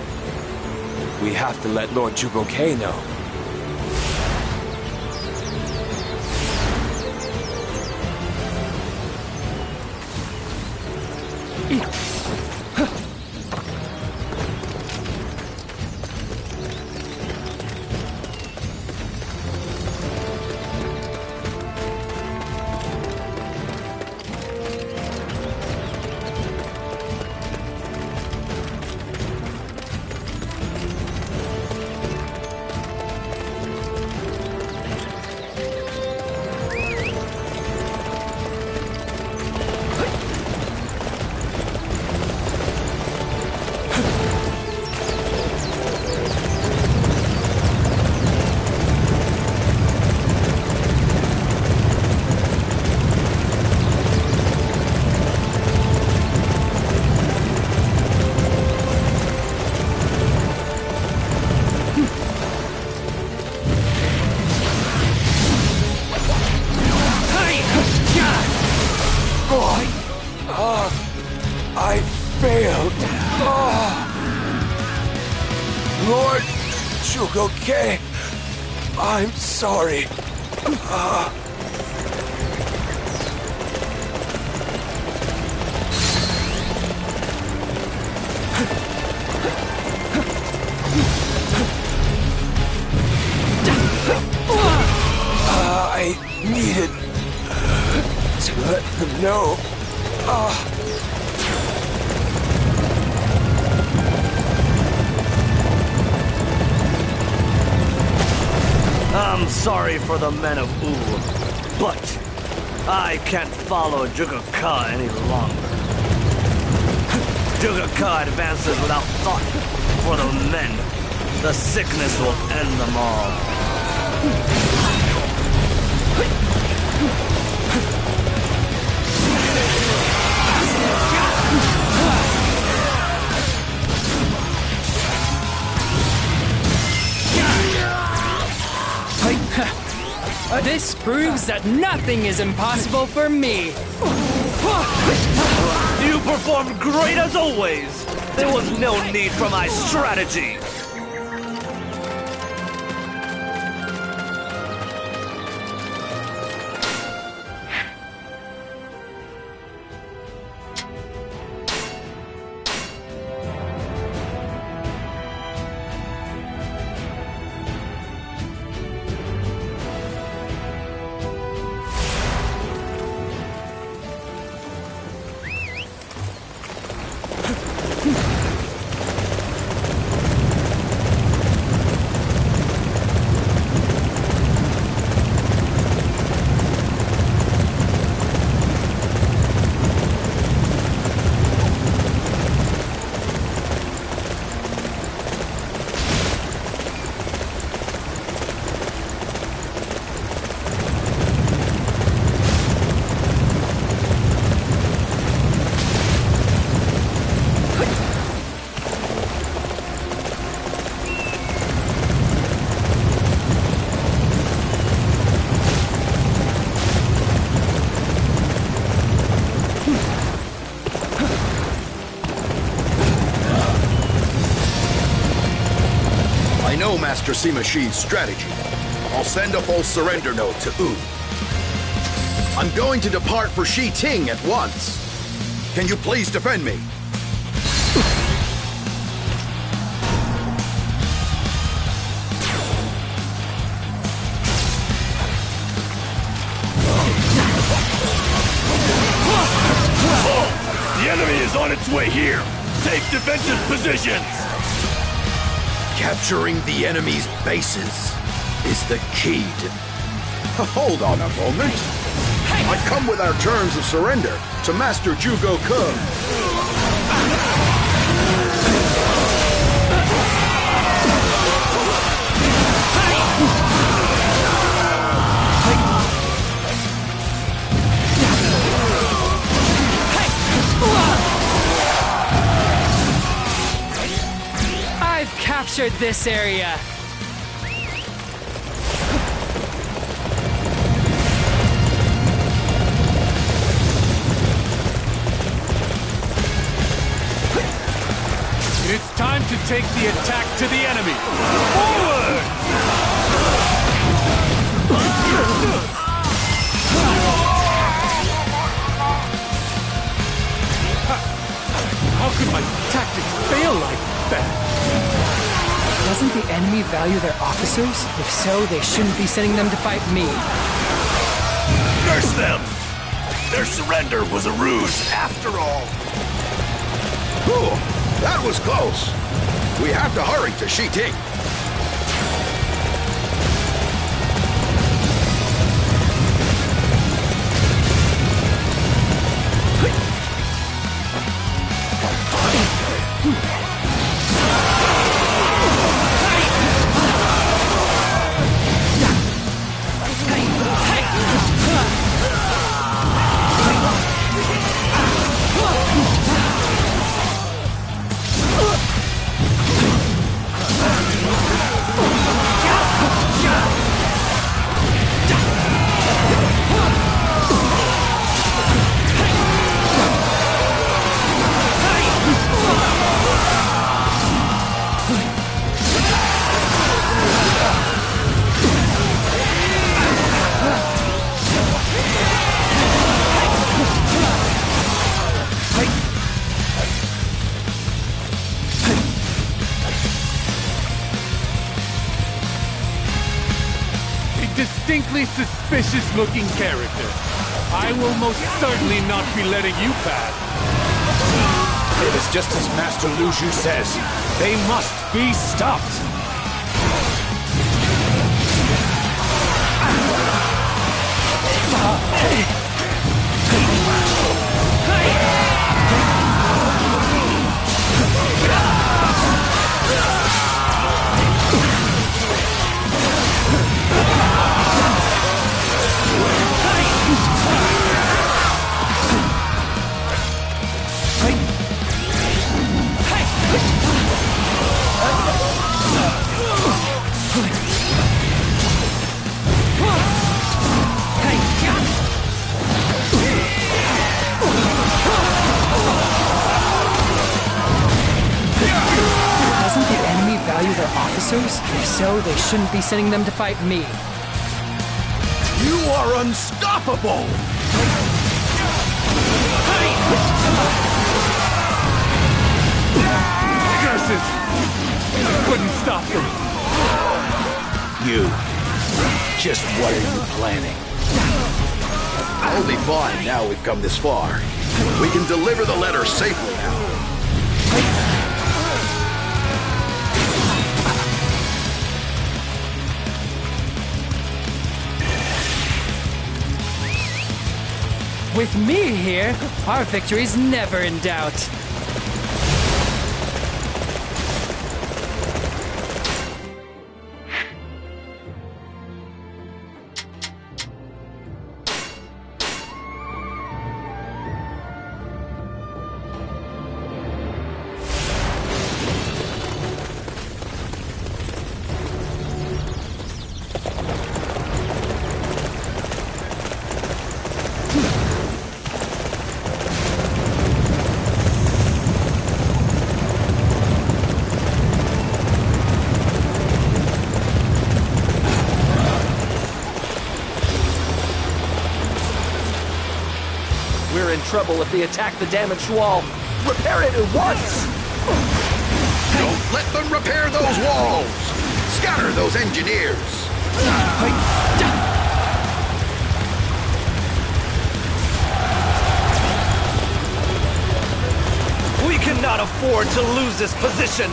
We have to let Lord Jugoke know. I failed. Lord Jugoke, I'm sorry. I needed to let them know. I'm sorry for the men of U, but I can't follow Jugoka any longer. Jugoka advances without thought for the men. The sickness will end them all. This proves that nothing is impossible for me. You performed great as always. There was no need for my strategy. Master Sima Shi's strategy. I'll send a full surrender note to U. I'm going to depart for Shi Ting at once. Can you please defend me? The enemy is on its way here. Take defensive positions. Capturing the enemy's bases is the key to... Hold on a moment. I come with our terms of surrender to Master Zhuge Ke. I've captured this area. It's time to take the attack to the enemy. Forward! How could my tactics fail like that? Doesn't the enemy value their officers? If so, they shouldn't be sending them to fight me. Curse them! Their surrender was a ruse after all. Whew, that was close. We have to hurry to Shiting. Distinctly suspicious-looking character. I will most certainly not be letting you pass. It is just as Master Lu Zhu says. They must be stopped. Value their officers? If so, they shouldn't be sending them to fight me. You are unstoppable! Curses! I couldn't stop them. You. Just what are you planning? I'll be fine now we've come this far. We can deliver the letter safely now. With me here, our victory's never in doubt. We're in trouble if they attack the damaged wall. Repair it at once! Don't let them repair those walls! Scatter those engineers! We cannot afford to lose this position!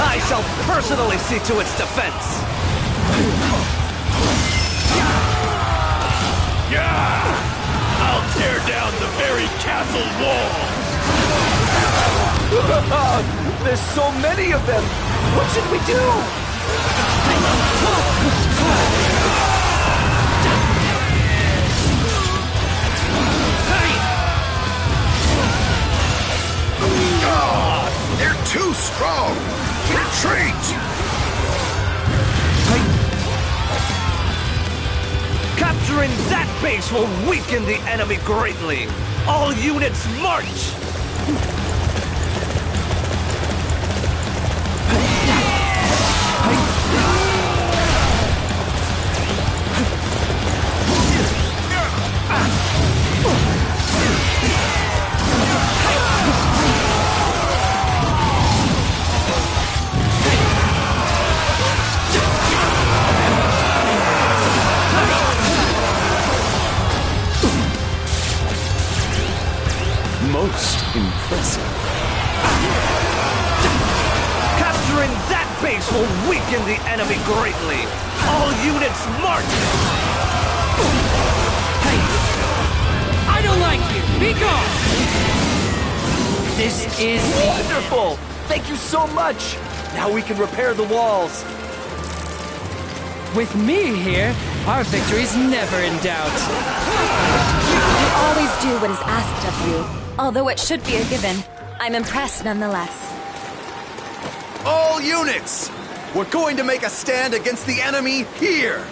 I shall personally see to its defense! castle wall! There's so many of them! What should we do? They're too strong! Retreat! Capturing that base will weaken the enemy greatly. All units march! Most impressive. Capturing that base will weaken the enemy greatly. All units march! Hey! I don't like you! Be gone! This is wonderful! Thank you so much! Now we can repair the walls. With me here, our victory's never in doubt. You always do what is asked of you. Although it should be a given, I'm impressed nonetheless. All units! We're going to make a stand against the enemy here!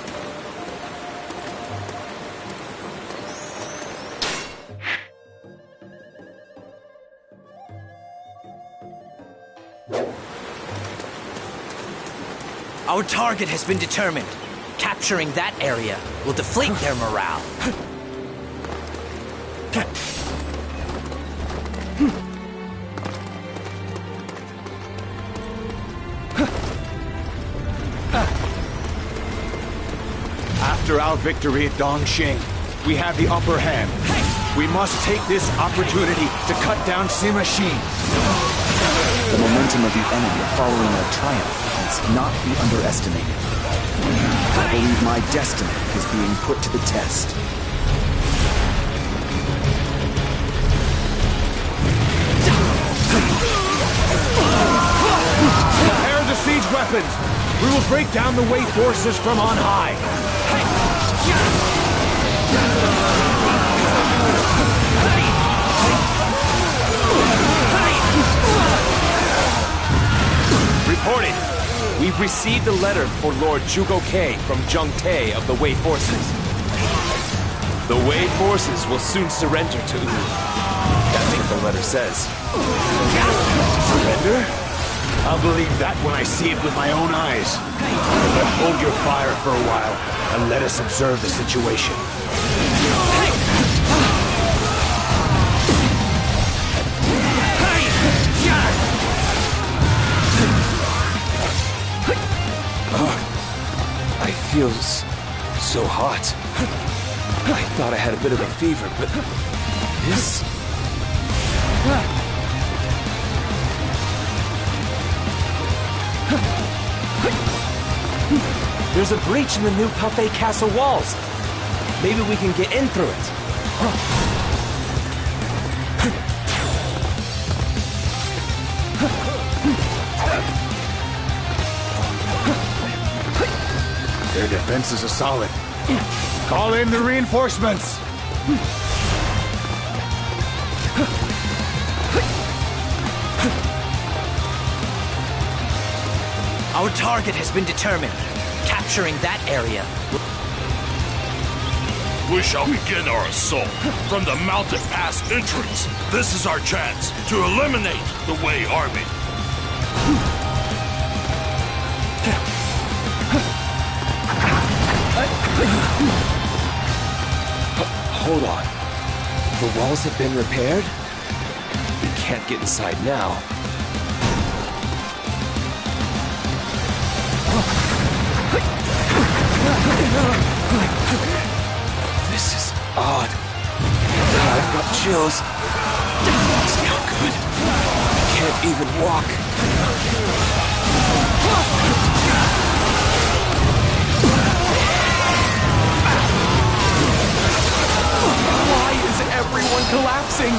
Our target has been determined. Capturing that area will deflate their morale. After our victory at Dongxing, we have the upper hand. We must take this opportunity to cut down Sima Shi. The momentum of the enemy following our triumph must not be underestimated. I believe my destiny is being put to the test. Prepare the siege weapons! We will break down the Wei forces from on high! Reporting. We've received a letter for Lord Zhugo Ke from Zhong Te of the Wei forces. The Wei forces will soon surrender to Wu. That's what the letter says. Surrender? I'll believe that when I see it with my own eyes. But hold your fire for a while and let us observe the situation. I feel so hot. I thought I had a bit of a fever, but this... There's a breach in the new Pt25 castle walls. Maybe we can get in through it. Their defenses are solid. Call in the reinforcements! Our target has been determined. Capturing that area. We shall begin our assault from the mountain pass entrance. This is our chance to eliminate the Wei army. Hold on. The walls have been repaired? We can't get inside now. This is odd. I've got chills. It's not good. I can't even walk. Why is everyone collapsing.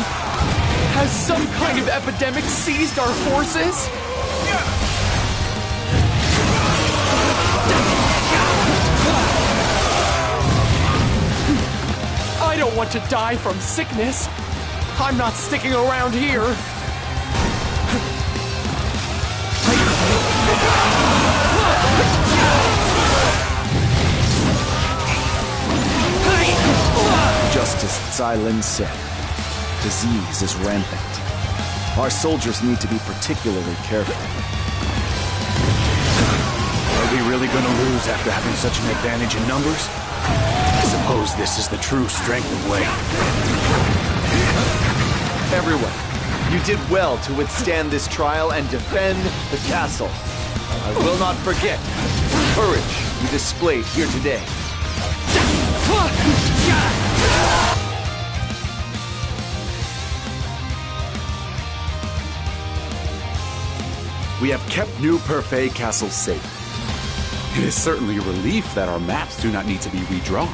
Has some kind of epidemic seized our forces? I don't want to die from sickness. I'm not sticking around here. Just as Xylin said, disease is rampant. Our soldiers need to be particularly careful. Are we really gonna lose after having such an advantage in numbers? I suppose this is the true strength of Wei. Everyone, you did well to withstand this trial and defend the castle. I will not forget the courage you displayed here today. We have kept New Perfet Castle safe. It is certainly a relief that our maps do not need to be redrawn.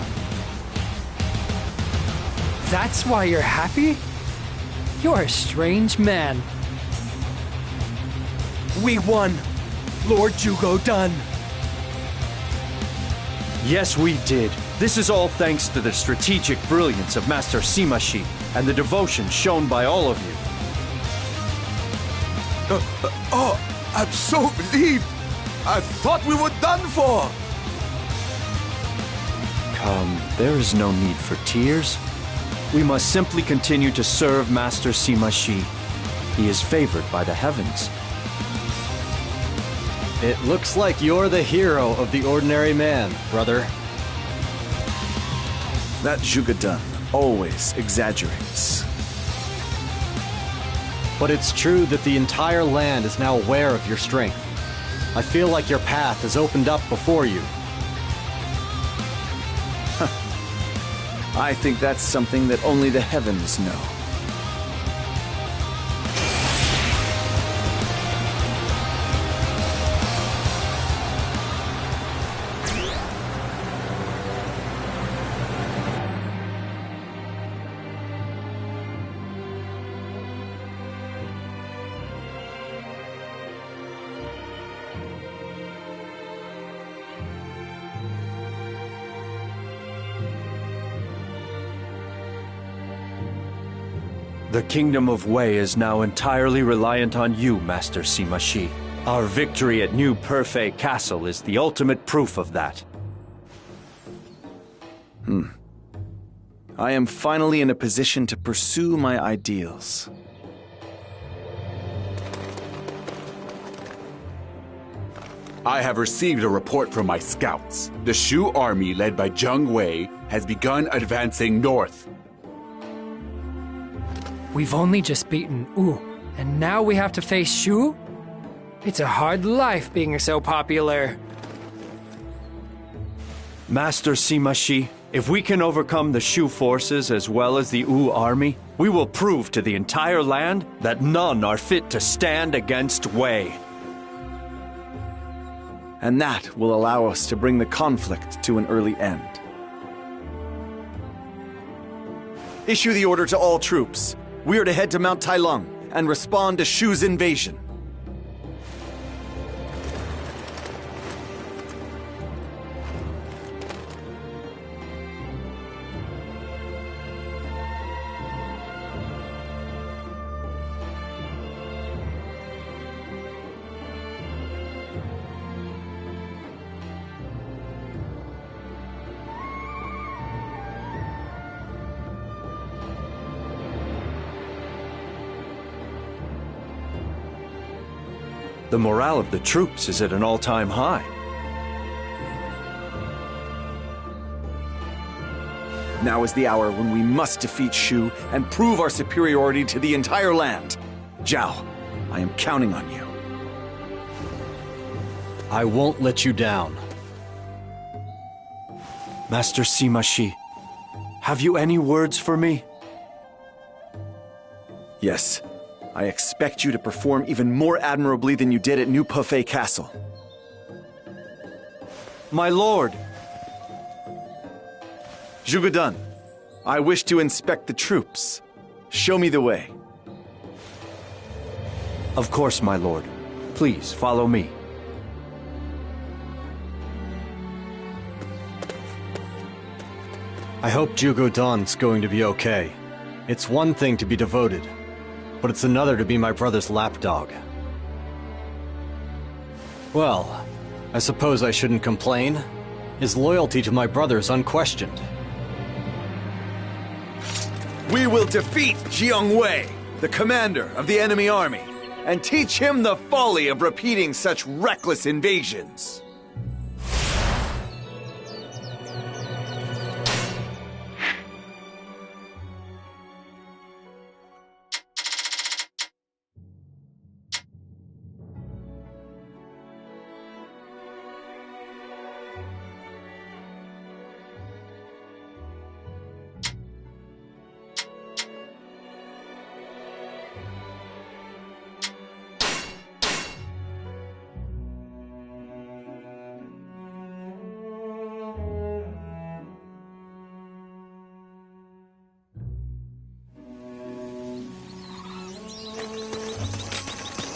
That's why you're happy? You're a strange man. We won. Lord Zhugo done. Yes, we did. This is all thanks to the strategic brilliance of Master Sima Shi and the devotion shown by all of you. I'm so relieved. I thought we were done for. Come, there is no need for tears. We must simply continue to serve Master Sima Shi. He is favored by the heavens. It looks like you're the hero of the ordinary man, brother. That Zhuge always exaggerates. But it's true that the entire land is now aware of your strength. I feel like your path has opened up before you. I think that's something that only the heavens know. The kingdom of Wei is now entirely reliant on you, Master Sima Shi. Our victory at New Perfet Castle is the ultimate proof of that. I am finally in a position to pursue my ideals. I have received a report from my scouts. The Shu army led by Zhong Wei has begun advancing north. We've only just beaten Wu, and now we have to face Shu? It's a hard life being so popular. Master Sima Shi, if we can overcome the Shu forces as well as the Wu army, we will prove to the entire land that none are fit to stand against Wei. And that will allow us to bring the conflict to an early end. Issue the order to all troops. We are to head to Mount Tailung and respond to Shu's invasion. The morale of the troops is at an all-time high. Now is the hour when we must defeat Shu and prove our superiority to the entire land. Zhao, I am counting on you. I won't let you down. Master Sima Shi, have you any words for me? Yes. I expect you to perform even more admirably than you did at New Perfet Castle. My lord! Zhuge, I wish to inspect the troops. Show me the way. Of course, my lord. Please, follow me. I hope Jugo Don's going to be okay. It's one thing to be devoted, but it's another to be my brother's lapdog. Well, I suppose I shouldn't complain. His loyalty to my brother is unquestioned. We will defeat Jiang Wei, the commander of the enemy army, and teach him the folly of repeating such reckless invasions.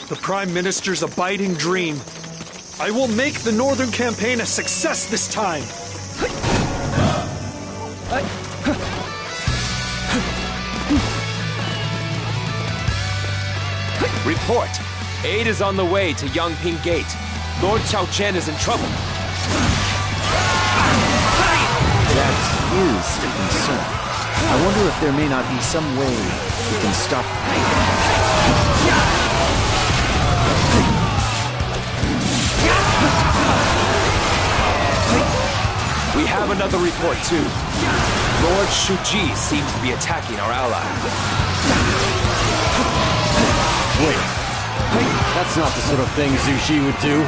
The Prime Minister's abiding dream. I will make the Northern Campaign a success this time! Report! Aid is on the way to Yangping Gate. Lord Chao Chen is in trouble. That is a concern. I wonder if there may not be some way we can stop We have another report, too. Lord Shuji seems to be attacking our ally. Wait. That's not the sort of thing Zhu Ji would do.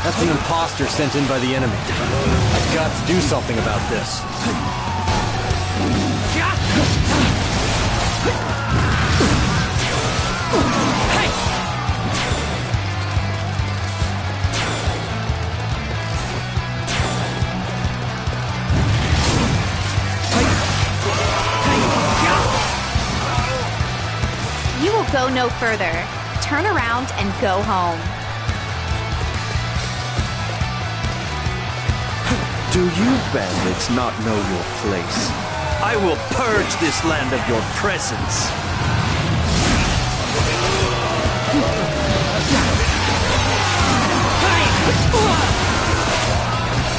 That's an imposter sent in by the enemy. I've got to do something about this. You will go no further. Turn around and go home. Do you bandits not know your place? I will purge this land of your presence.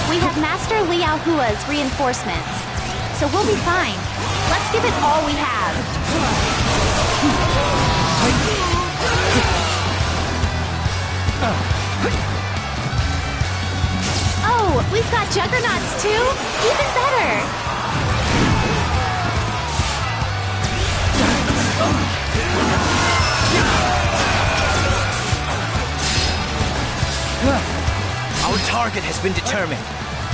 We have Master Liao Hua's reinforcements, so we'll be fine. Let's give it all we have. Oh, we've got juggernauts too? Even better! Our target has been determined.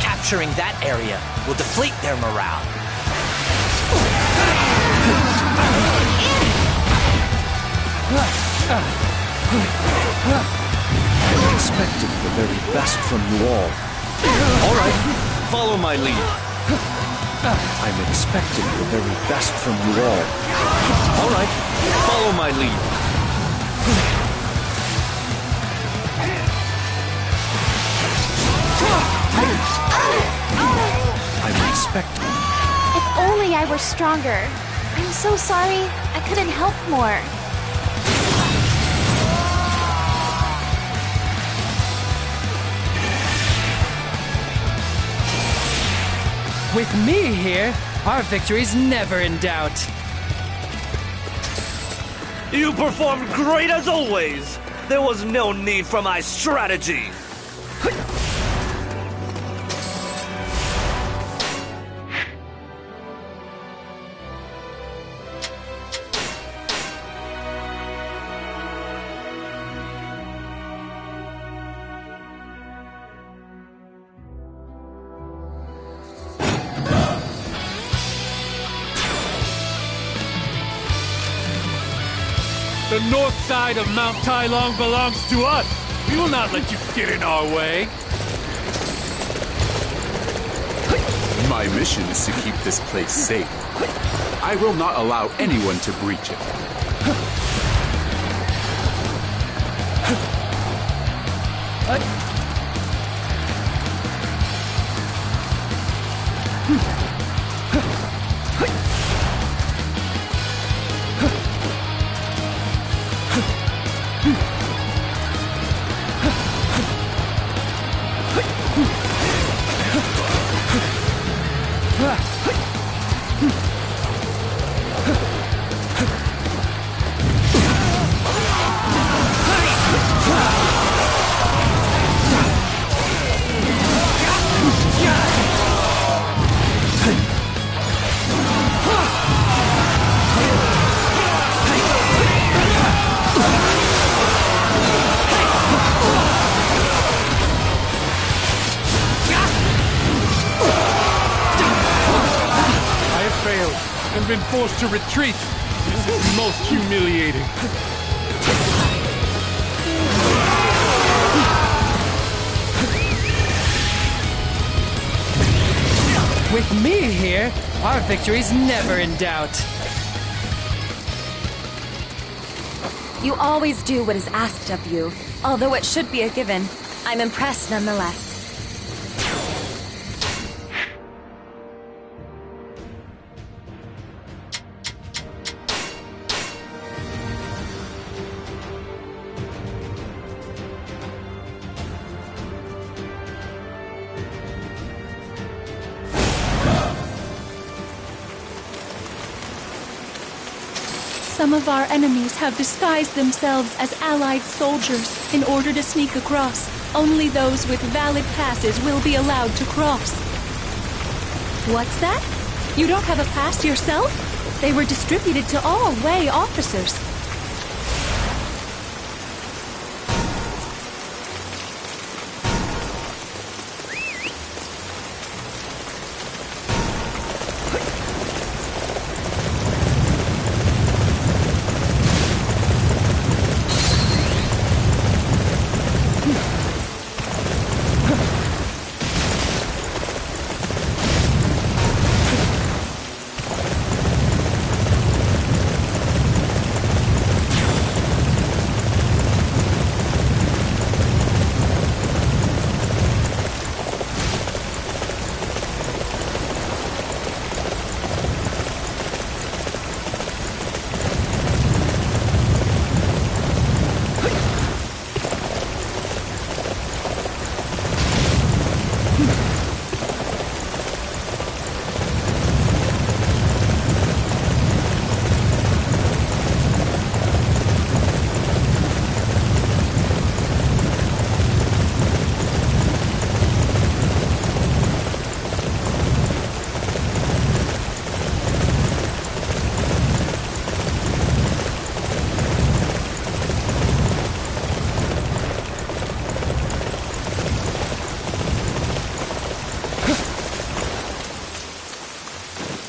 Capturing that area will deplete their morale. I'm expecting the very best from you all. All right, follow my lead. I'm expecting the very best from you all. All right, follow my lead. I'm expecting. If only I were stronger. I'm so sorry. I couldn't help more. With me here, our victory's never in doubt. You performed great as always. There was no need for my strategy. The north side of Mount Tailong belongs to us. We will not let you get in our way. My mission is to keep this place safe. I will not allow anyone to breach it. And been forced to retreat. This is most humiliating. With me here, our victory's never in doubt. You always do what is asked of you, although it should be a given. I'm impressed nonetheless. Some of our enemies have disguised themselves as allied soldiers in order to sneak across. Only those with valid passes will be allowed to cross. What's that? You don't have a pass yourself? They were distributed to all Wei officers.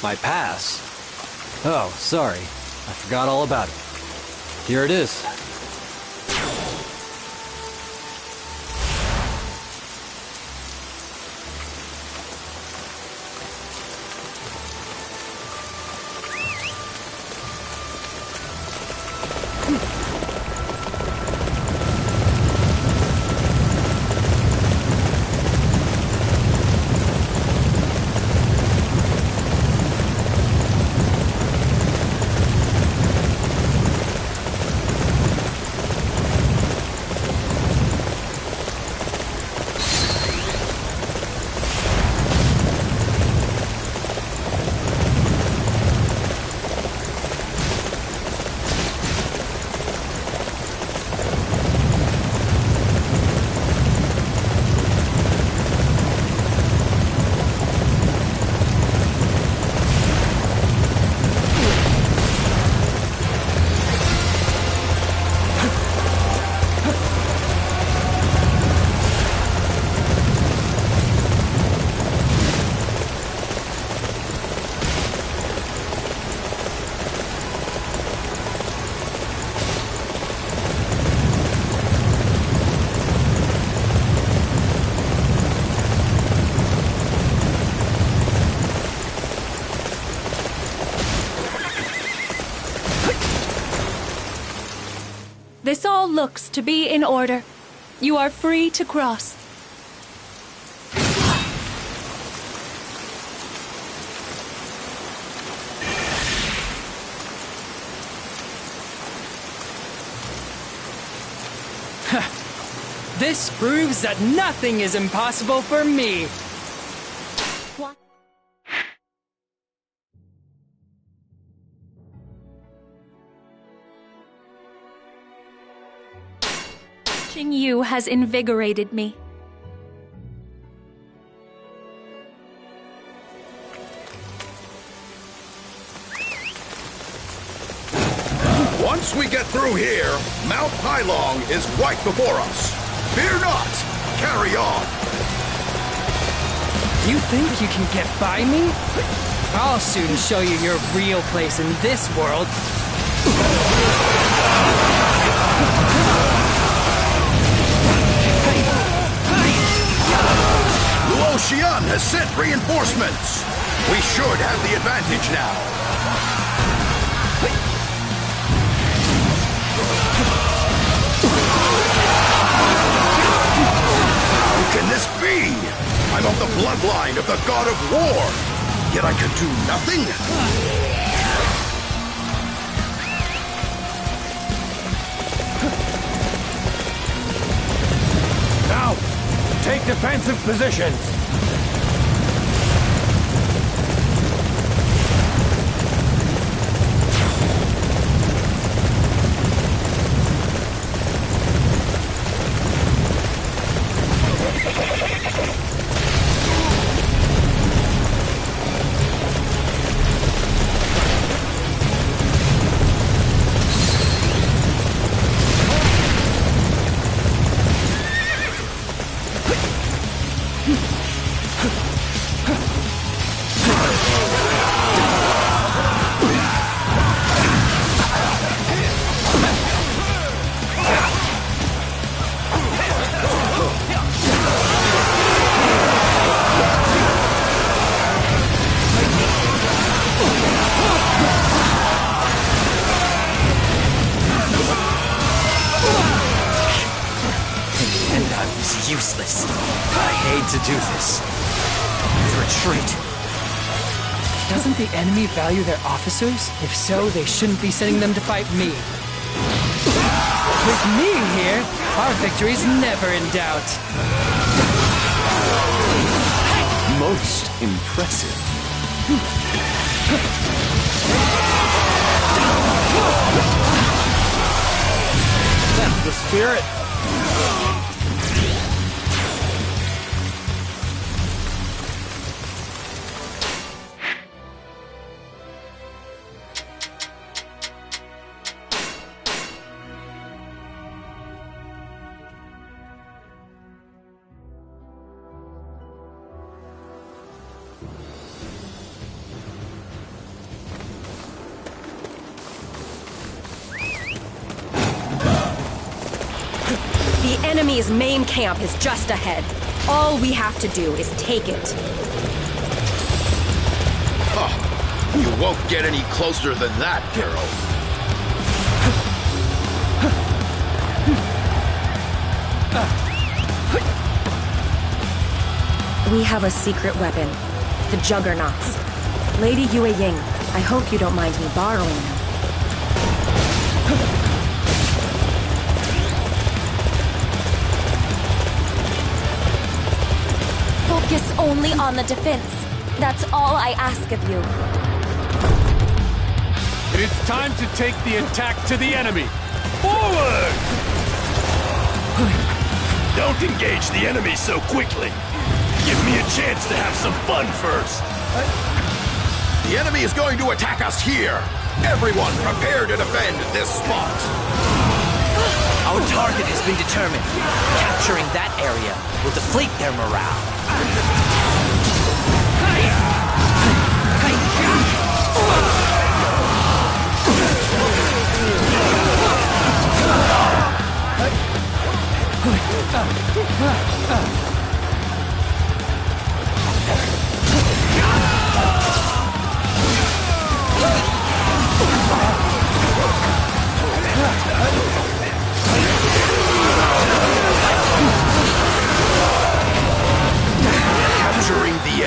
My pass? Oh, sorry. I forgot all about it. Here it is. This all looks to be in order. You are free to cross. This proves that nothing is impossible for me. Watching you has invigorated me. Once we get through here, Mount Hailong is right before us. Fear not! Carry on! You think you can get by me? I'll soon show you your real place in this world. Luo Xian has sent reinforcements. We should have the advantage now. How can this be? I'm of the bloodline of the god of war, yet I can do nothing? Now, take defensive positions. Useless. I hate to do this. Retreat. Doesn't the enemy value their officers? If so, they shouldn't be sending them to fight me. With me here, our victory's never in doubt. Most impressive. That's the spirit. The enemy's main camp is just ahead. All we have to do is take it. Huh. You won't get any closer than that, girl. We have a secret weapon. The Juggernauts. Lady Yue Ying, I hope you don't mind me borrowing them. Focus only on the defense. That's all I ask of you. It's time to take the attack to the enemy. Forward! Don't engage the enemy so quickly. Give me a chance to have some fun first. The enemy is going to attack us here. Everyone prepare to defend this spot. Our target has been determined. Capturing that area will deflate their morale.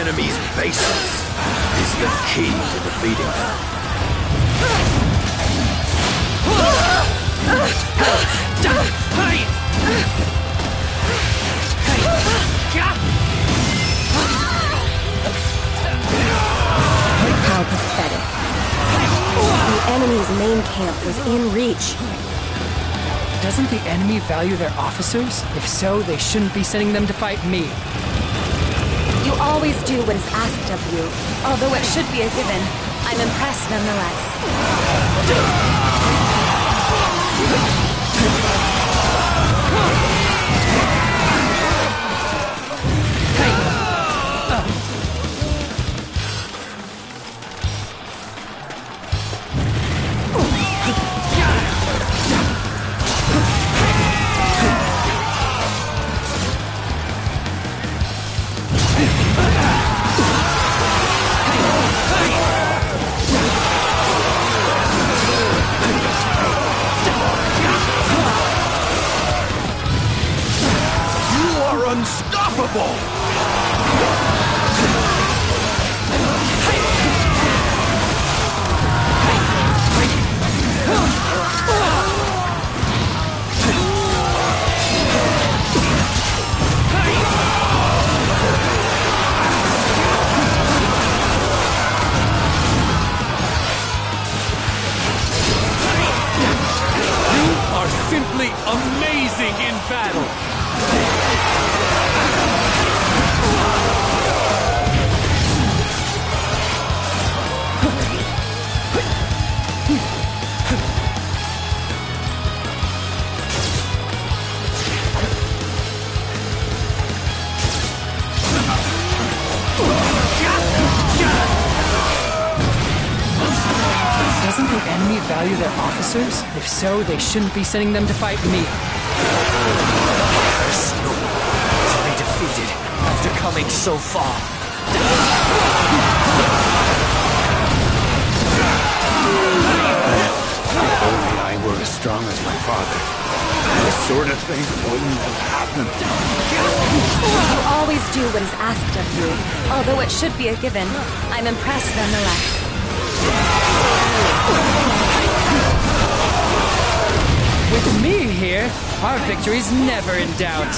enemy's bases is the key to defeating them. How pathetic. The enemy's main camp was in reach. Doesn't the enemy value their officers? If so, they shouldn't be sending them to fight me. You always do what is asked of you. Although it should be a given, I'm impressed nonetheless. Unstoppable! You are simply amazing in battle! Doesn't the enemy value their officers? If so, they shouldn't be sending them to fight me. To be defeated after coming so far. If only I were as strong as my father, this sort of thing wouldn't have happened. You always do what is asked of you. Although it should be a given, I'm impressed nonetheless. With me here, our victory's never in doubt.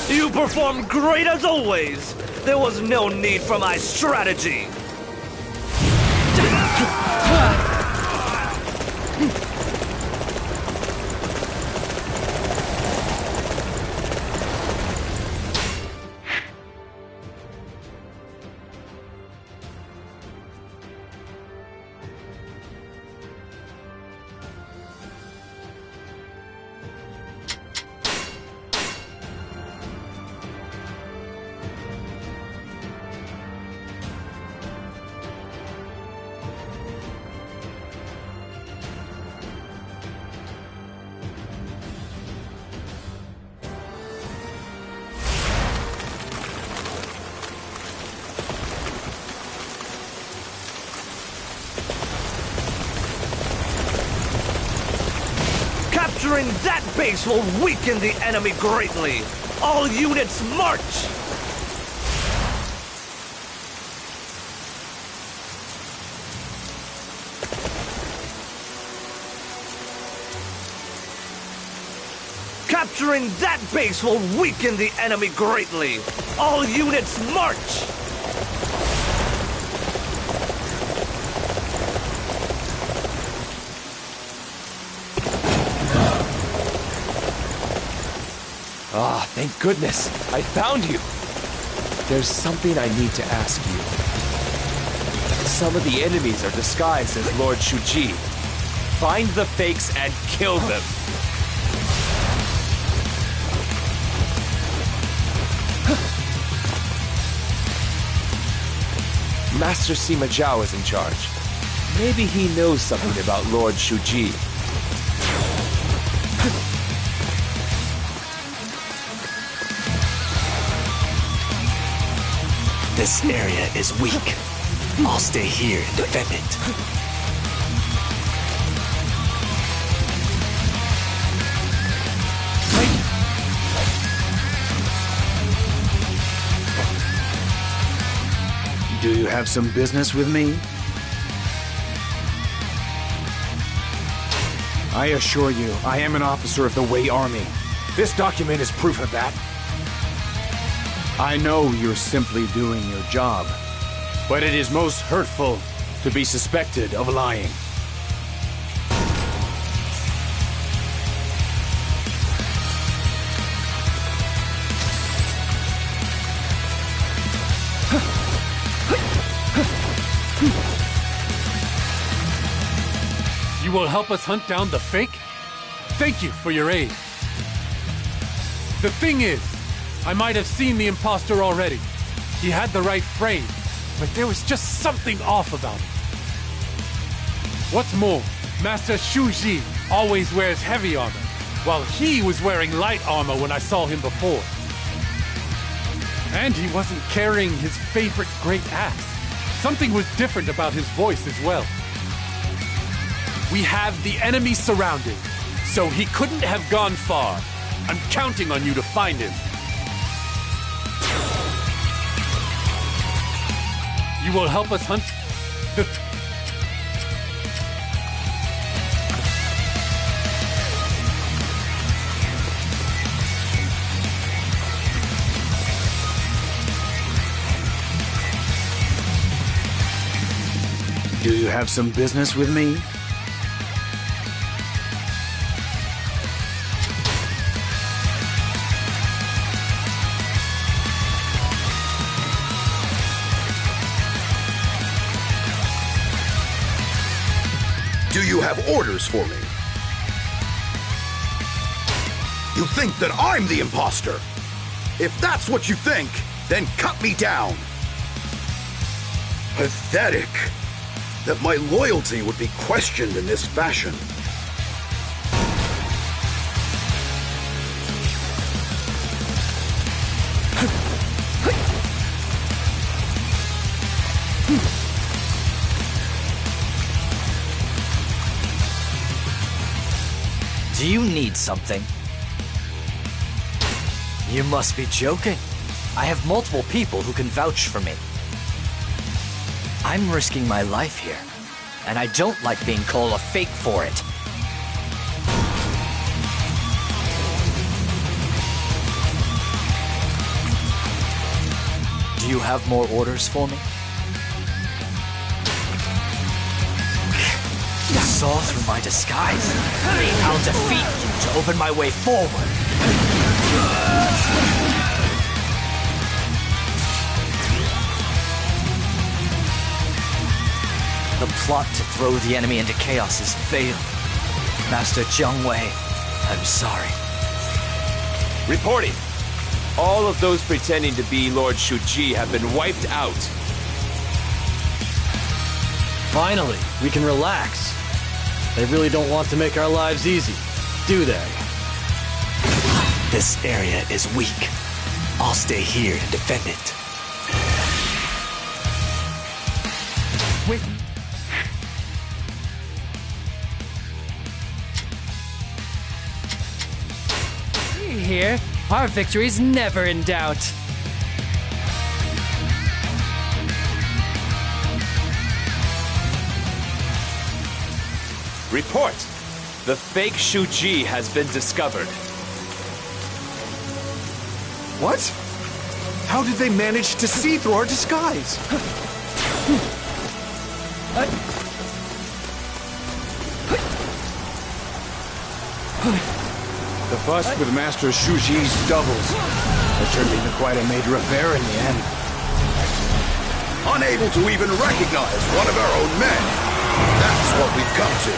You performed great as always. There was no need for my strategy. Capturing that base will weaken the enemy greatly. All units march! Capturing that base will weaken the enemy greatly. All units march! Ah, thank goodness. I found you. There's something I need to ask you. Some of the enemies are disguised as Lord Shuji. Find the fakes and kill them. Master Sima Zhao is in charge. Maybe he knows something about Lord Shuji. This area is weak. I'll stay here and defend it. Do you have some business with me? I assure you, I am an officer of the Wei Army. This document is proof of that. I know you're simply doing your job, but it is most hurtful to be suspected of lying. You will help us hunt down the fake? Thank you for your aid. The thing is, I might have seen the imposter already. He had the right frame, but there was just something off about him. What's more, Master Shuji always wears heavy armor, while he was wearing light armor when I saw him before. And he wasn't carrying his favorite great axe. Something was different about his voice as well. We have the enemy surrounded, so he couldn't have gone far. I'm counting on you to find him. You will help us hunt the... Do you have some business with me? Do you have orders for me? You think that I'm the imposter? If that's what you think, then cut me down. Pathetic that my loyalty would be questioned in this fashion. Do you need something? You must be joking. I have multiple people who can vouch for me. I'm risking my life here, and I don't like being called a fake for it. Do you have more orders for me? You saw through my disguise. I'll defeat you to open my way forward. The plot to throw the enemy into chaos has failed. Master Zhong Wei, I'm sorry. Reporting. All of those pretending to be Lord Shuji have been wiped out. Finally, we can relax. They really don't want to make our lives easy, do they? This area is weak. I'll stay here to defend it. Wait. Here, our victory's never in doubt. Report! The fake Shuji has been discovered. What? How did they manage to see through our disguise? The fuss with Master Shuji's doubles has turned into quite a major affair in the end. Unable to even recognize one of our own men. That's what we've come to.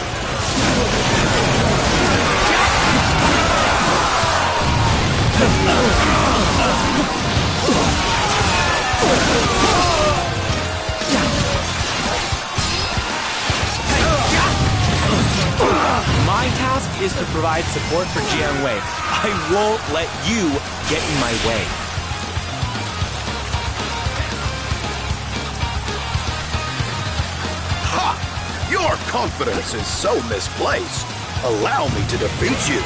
My task is to provide support for Jiang Wei. I won't let you get in my way. Ha! Your confidence is so misplaced. Allow me to defeat you.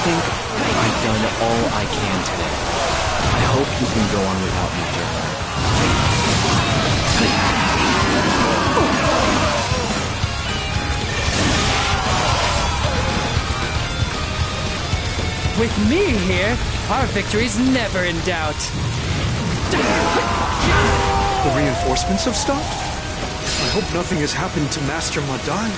think I've done all I can today. I hope you can go on without me, General. With me here, our victory's never in doubt. The reinforcements have stopped? I hope nothing has happened to Master Madai.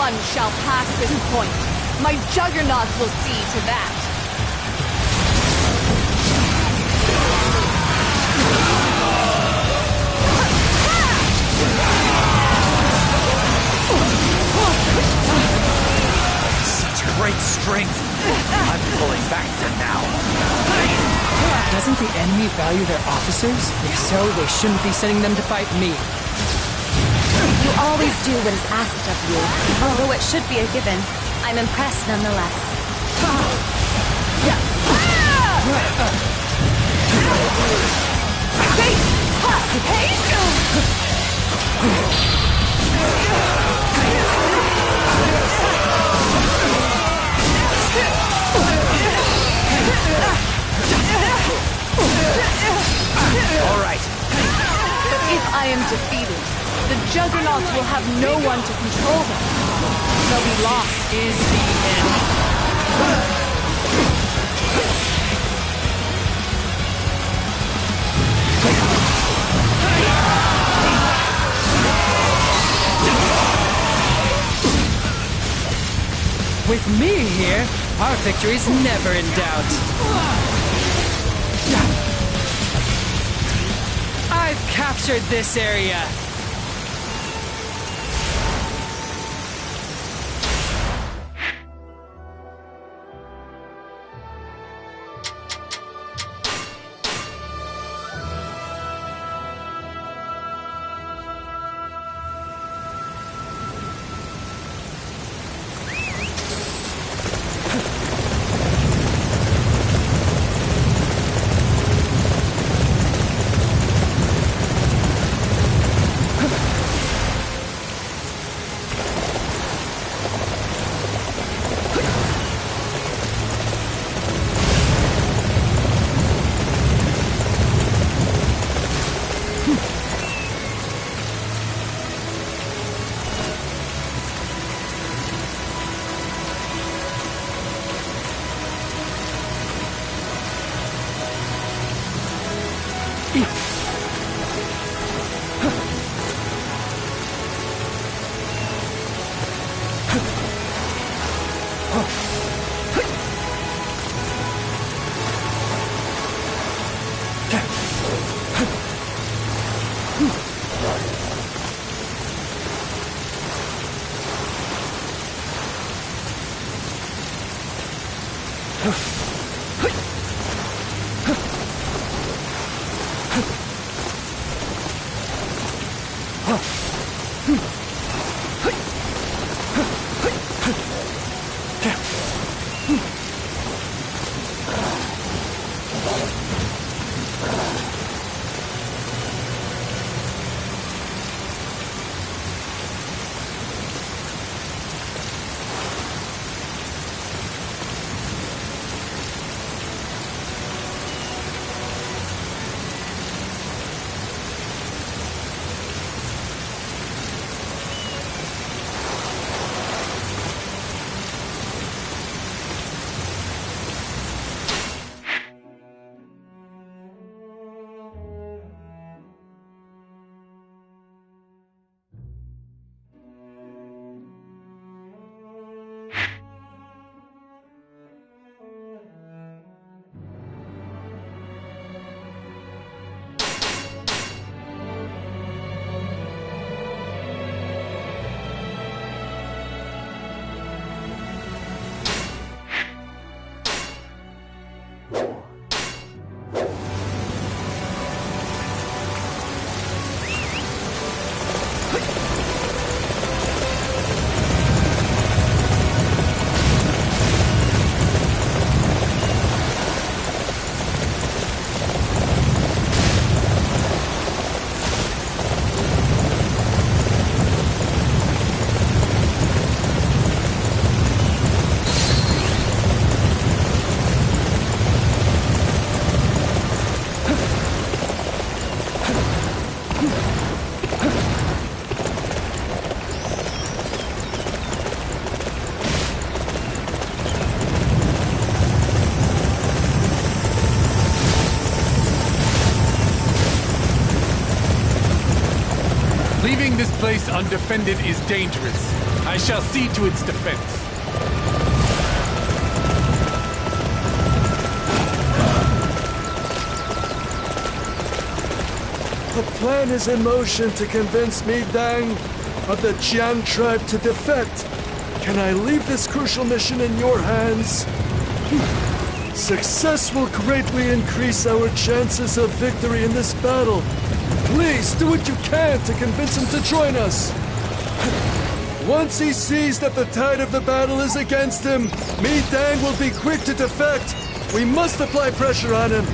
None shall pass this point. My juggernauts will see to that. Such great strength. I'm pulling back for now. Doesn't the enemy value their officers? If so, they shouldn't be sending them to fight me. You always do what is asked of you. Although it should be a given, I'm impressed nonetheless. All right. But if I am defeated, the Juggernauts will have no one to control them. They'll be lost. Is the end. With me here, our victory's never in doubt. I've captured this area. place undefended is dangerous. I shall see to its defense. A plan is in motion to convince Mi Dang of the Jiang tribe to defect. Can I leave this crucial mission in your hands? Success will greatly increase our chances of victory in this battle. Please do what you can to convince him to join us. Once he sees that the tide of the battle is against him, Mi Dang will be quick to defect. We must apply pressure on him.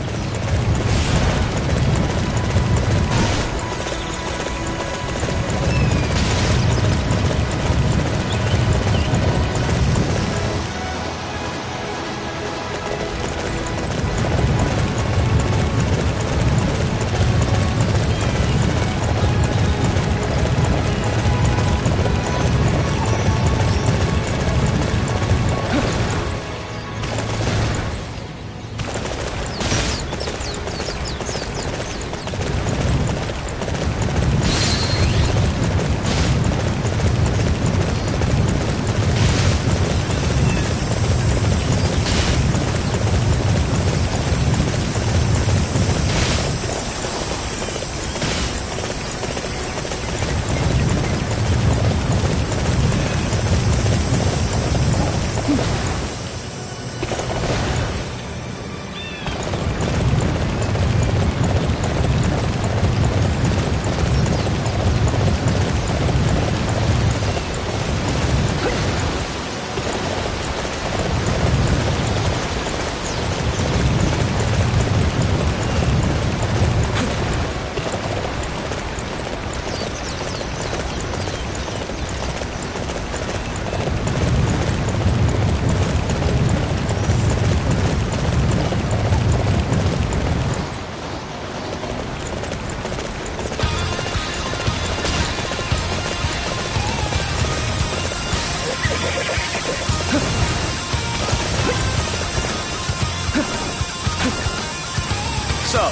So,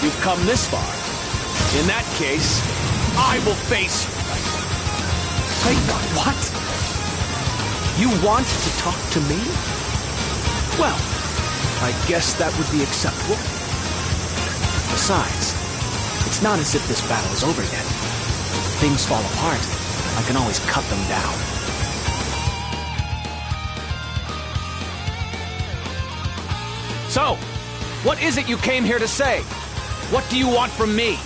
you've come this far. In that case, I will face you. Wait, what? You want to talk to me? Well, I guess that would be acceptable. Besides, it's not as if this battle is over yet. If things fall apart, I can always cut them down. So, what is it you came here to say? What do you want from me?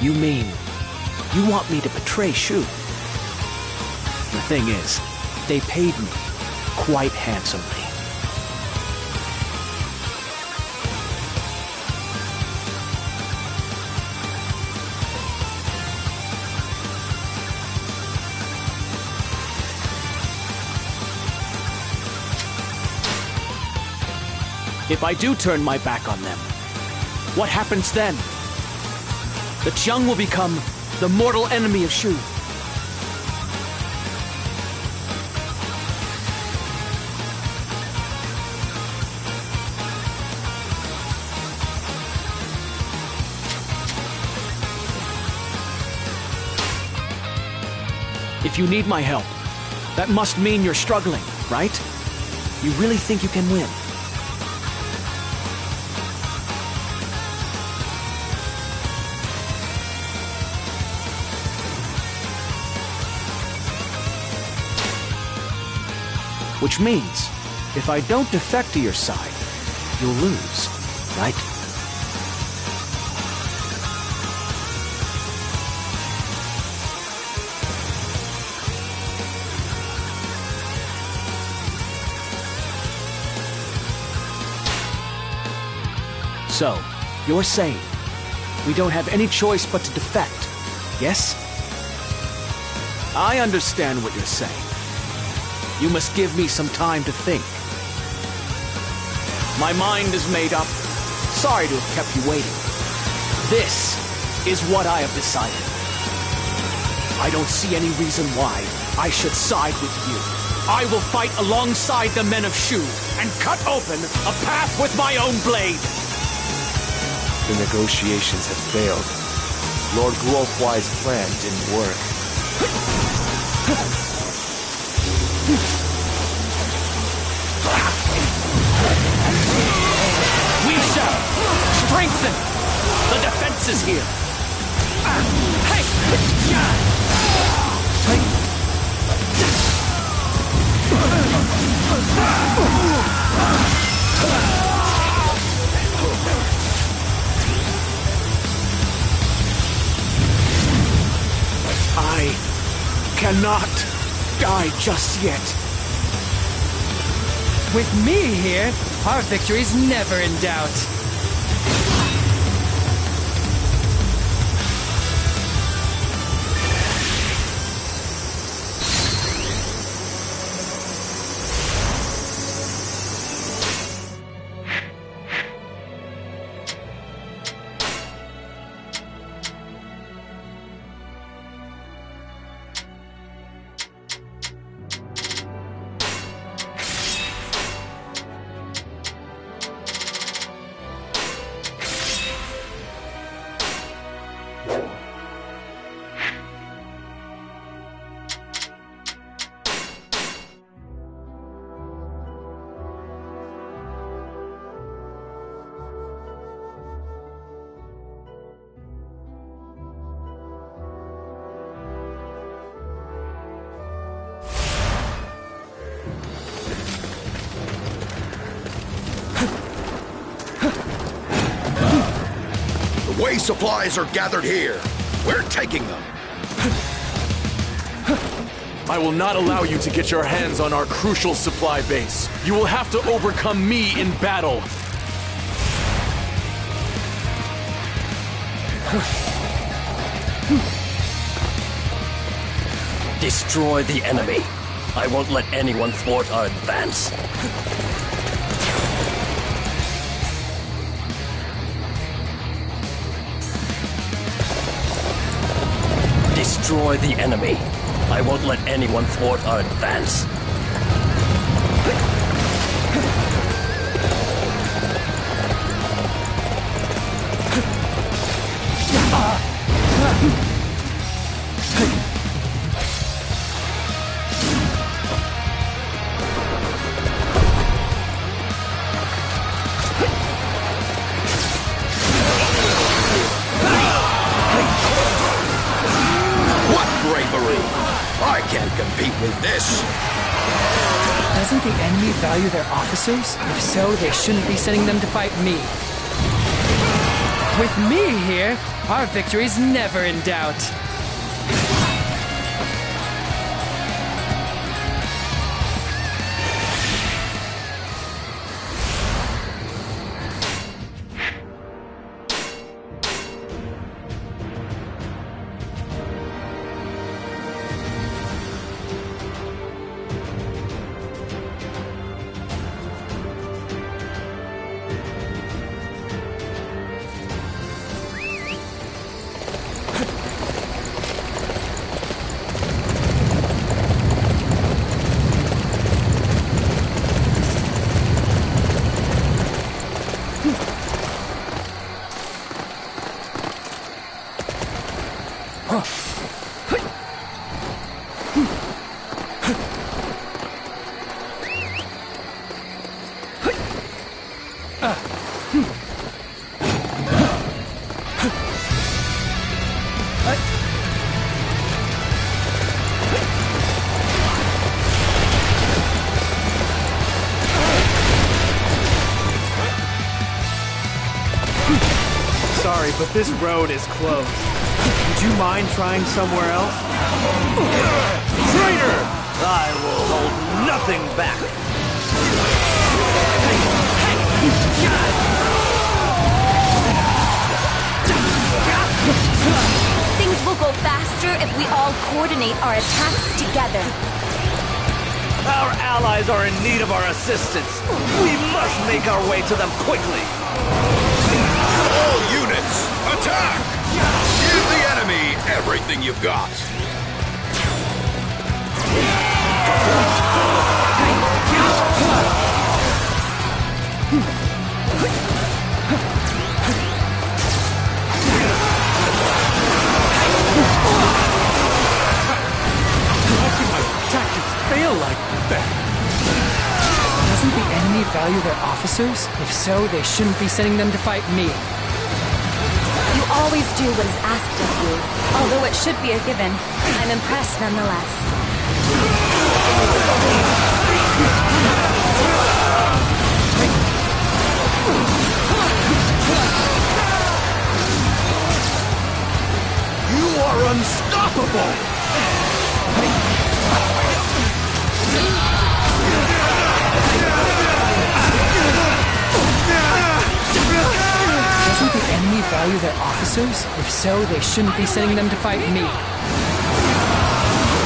You mean, you want me to betray Shu? The thing is, they paid me quite handsomely. If I do turn my back on them, what happens then? The Zhong will become the mortal enemy of Shu. If you need my help, that must mean you're struggling, right? You really think you can win? Which means, if I don't defect to your side, you'll lose, right? So, you're saying we don't have any choice but to defect, yes? I understand what you're saying. You must give me some time to think. My mind is made up. Sorry to have kept you waiting. This is what I have decided. I don't see any reason why I should side with you. I will fight alongside the men of Shu and cut open a path with my own blade. The negotiations have failed. Lord Guohuai's plan didn't work. We shall strengthen the defenses here. Hey! I cannot die just yet. With me here, our victory's never in doubt. Way supplies are gathered here. We're taking them. I will not allow you to get your hands on our crucial supply base. You will have to overcome me in battle. Destroy the enemy. I won't let anyone thwart our advance. Destroy the enemy. I won't let anyone thwart our advance. I can't compete with this. Doesn't the enemy value their officers? If so, they shouldn't be sending them to fight me. With me here, our victory's never in doubt. Sorry, but this road is closed. Would you mind trying somewhere else? Traitor! I will hold nothing back. Things will go faster if we all coordinate our attacks together. Our allies are in need of our assistance. We must make our way to them quickly. All units, attack! Give the enemy everything you've got. enemy value their officers? If so, they shouldn't be sending them to fight me. You always do what is asked of you. Although it should be a given, I'm impressed nonetheless. You are unstoppable! Doesn't the enemy value their officers? If so, they shouldn't be sending them to fight me.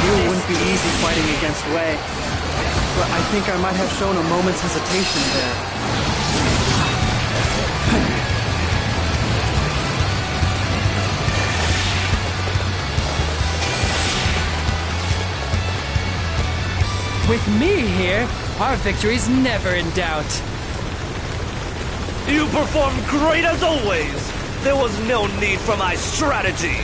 It wouldn't be easy fighting against Wei, but I think I might have shown a moment's hesitation there. With me here, our victory's never in doubt. You performed great as always! There was no need for my strategy!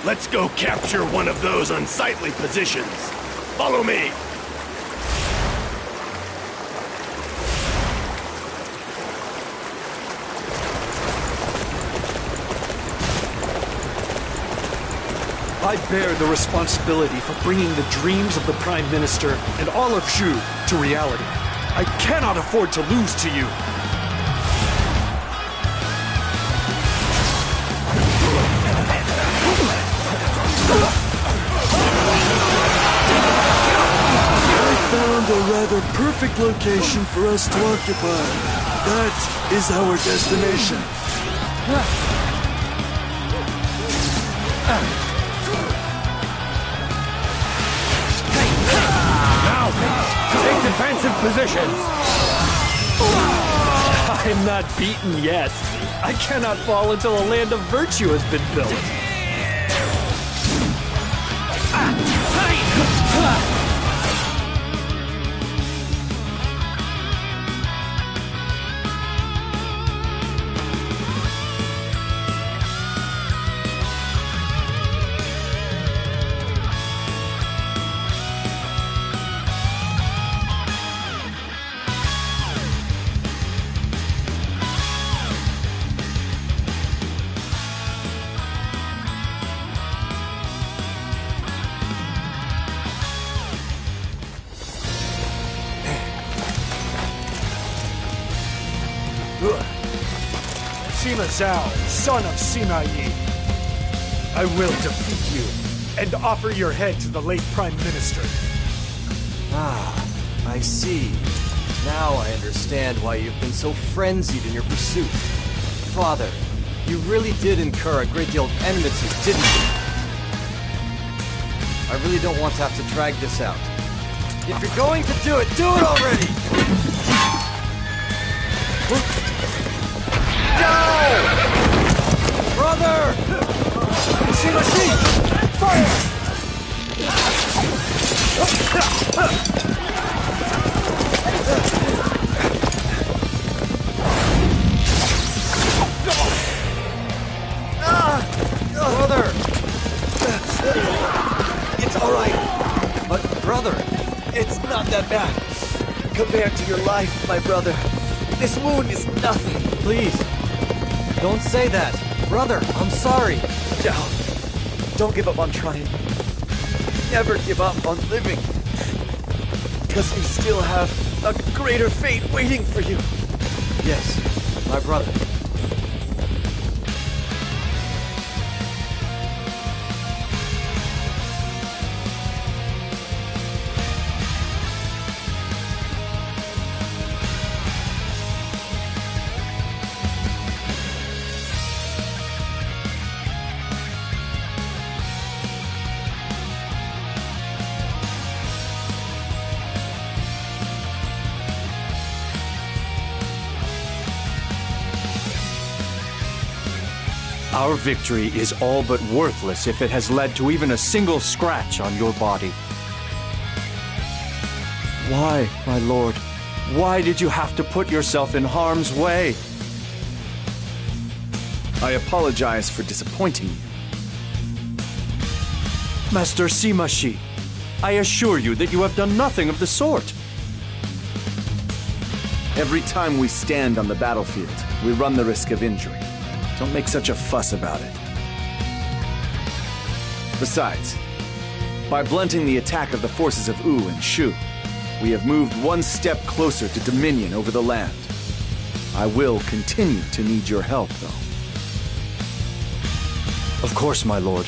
Let's go capture one of those unsightly positions. Follow me! I bear the responsibility for bringing the dreams of the Prime Minister and all of Shu to reality. I cannot afford to lose to you. I found a rather perfect location for us to occupy. That is our destination. Now, take defensive positions! I'm not beaten yet. I cannot fall until a land of virtue has been built. Sima Zhao, son of Sima Yi. I will defeat you and offer your head to the late Prime Minister. Ah, I see. Now I understand why you've been so frenzied in your pursuit. Father, you really did incur a great deal of enmity, didn't you? I really don't want to have to drag this out. If you're going to do it already! No! Brother! Shimashi! Fire! Brother! It's all right. But, brother... It's not that bad. Compared to your life, my brother. This wound is nothing. Please, don't say that. Brother, I'm sorry. Zhao, don't give up on trying. Never give up on living. Because you still have a greater fate waiting for you. Yes, my brother. Our victory is all but worthless if it has led to even a single scratch on your body. Why, my lord? Why did you have to put yourself in harm's way? I apologize for disappointing you. Master Simashi, I assure you that you have done nothing of the sort. Every time we stand on the battlefield, we run the risk of injury. Don't make such a fuss about it. Besides, by blunting the attack of the forces of Wu and Shu, we have moved one step closer to dominion over the land. I will continue to need your help, though. Of course, my lord.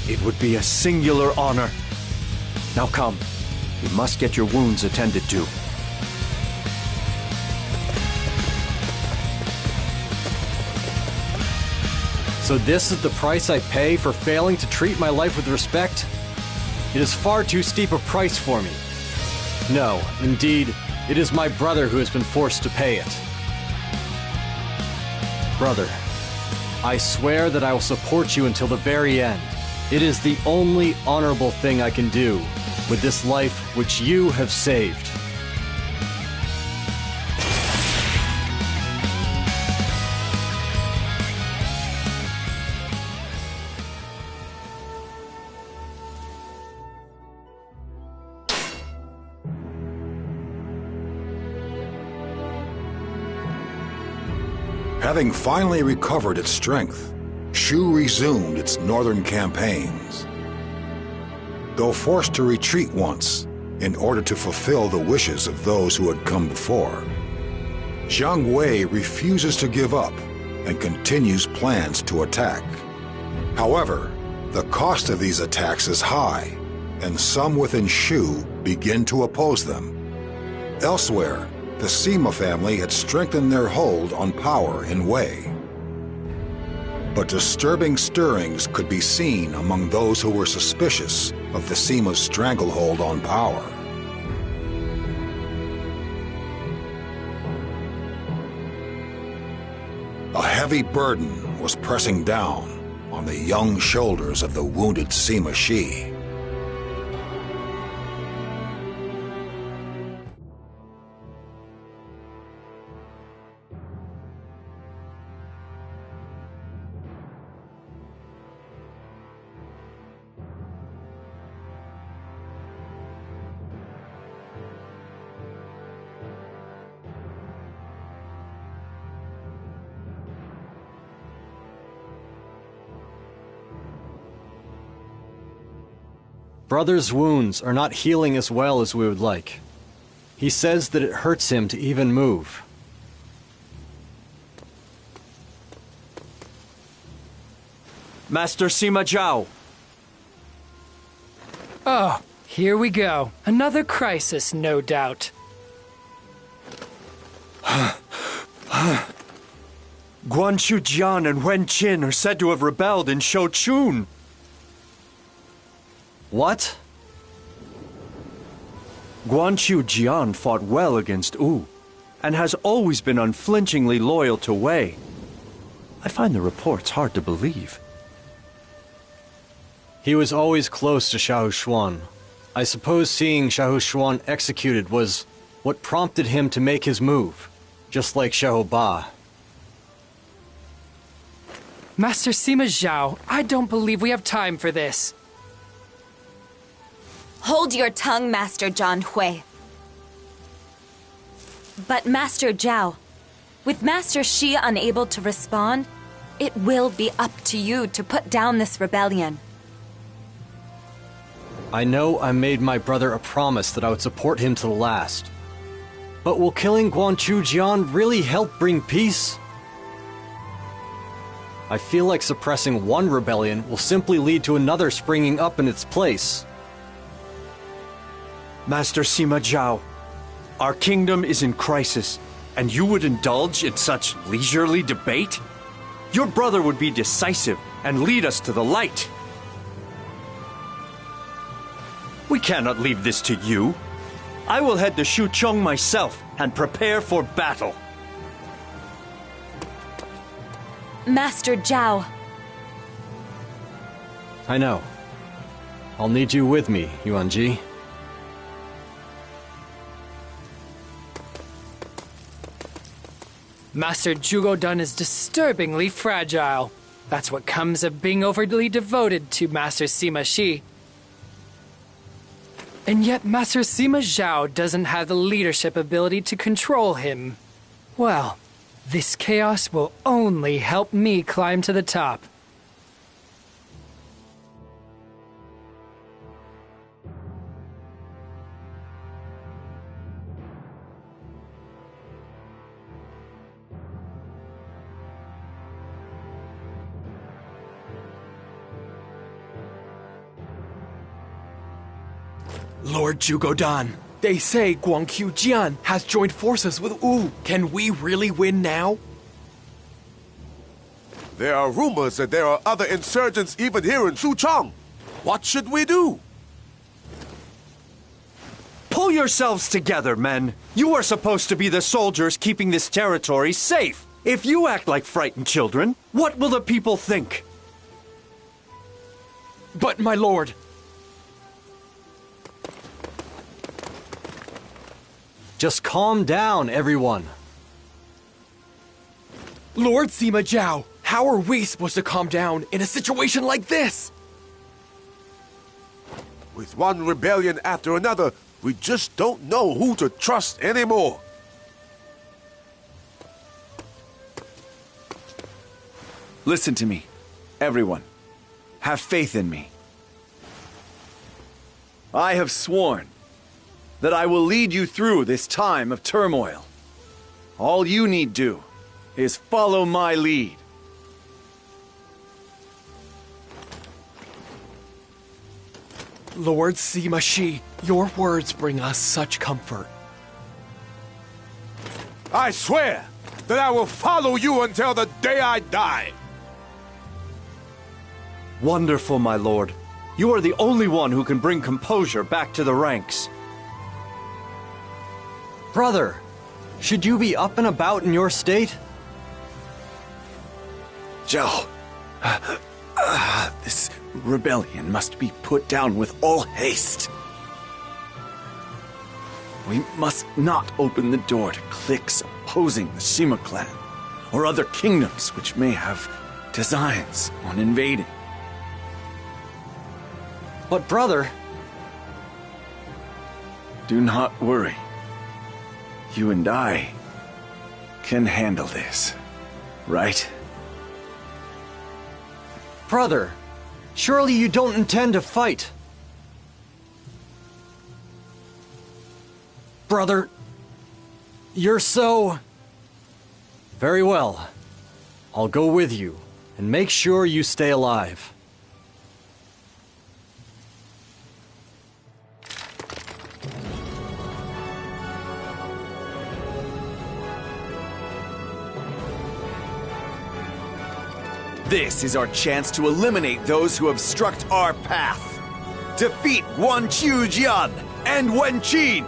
It would be a singular honor. Now come, we must get your wounds attended to. So this is the price I pay for failing to treat my life with respect? It is far too steep a price for me. No, indeed, it is my brother who has been forced to pay it. Brother, I swear that I will support you until the very end. It is the only honorable thing I can do with this life which you have saved. Having finally recovered its strength, Shu resumed its northern campaigns. Though forced to retreat once in order to fulfill the wishes of those who had come before, Zhang Wei refuses to give up and continues plans to attack. However, the cost of these attacks is high, and some within Shu begin to oppose them. Elsewhere, the Sima family had strengthened their hold on power in Wei. But disturbing stirrings could be seen among those who were suspicious of the Sima's stranglehold on power. A heavy burden was pressing down on the young shoulders of the wounded Sima Shi. Brother's wounds are not healing as well as we would like. He says that it hurts him to even move. Master Sima Zhao! Oh, here we go. Another crisis, no doubt. Guanshu Jian and Wen Qin are said to have rebelled in Shouchun. What? Guanshu Jian fought well against Wu, and has always been unflinchingly loyal to Wei. I find the reports hard to believe. He was always close to Xiahou Xuan. I suppose seeing Xiahou Xuan executed was what prompted him to make his move, just like Xiahou Ba. Master Sima Zhao, I don't believe we have time for this. Hold your tongue, Master Zhang Hui. But Master Zhao, with Master Shi unable to respond, it will be up to you to put down this rebellion. I know I made my brother a promise that I would support him to the last. But will killing Guanshu Jian really help bring peace? I feel like suppressing one rebellion will simply lead to another springing up in its place. Master Sima Zhao, our kingdom is in crisis, and you would indulge in such leisurely debate? Your brother would be decisive and lead us to the light. We cannot leave this to you. I will head to Shucheng myself and prepare for battle. Master Zhao, I know. I'll need you with me, Yuan-ji. Master Zhugo-dun is disturbingly fragile. That's what comes of being overly devoted to Master Sima Shi. And yet Master Sima Zhao doesn't have the leadership ability to control him. Well, this chaos will only help me climb to the top. Lord Zhugo-dan, they say Guangqiu Jian has joined forces with Wu. Can we really win now? There are rumors that there are other insurgents even here in Suchong. What should we do? Pull yourselves together, men. You are supposed to be the soldiers keeping this territory safe. If you act like frightened children, what will the people think? But, my lord... Just calm down, everyone. Lord Sima Zhao, how are we supposed to calm down in a situation like this? With one rebellion after another, we just don't know who to trust anymore. Listen to me, everyone. Have faith in me. I have sworn that I will lead you through this time of turmoil. All you need do is follow my lead. Lord Sima Shi, your words bring us such comfort. I swear that I will follow you until the day I die. Wonderful, my lord. You are the only one who can bring composure back to the ranks. Brother, should you be up and about in your state? Zhao, this rebellion must be put down with all haste. We must not open the door to cliques opposing the Shima clan, or other kingdoms which may have designs on invading. But brother... Do not worry. You and I can handle this, right? Brother, surely you don't intend to fight. Brother, you're so... Very well. I'll go with you, and make sure you stay alive. This is our chance to eliminate those who obstruct our path. Defeat Guangqiu Jian and Wen Qin!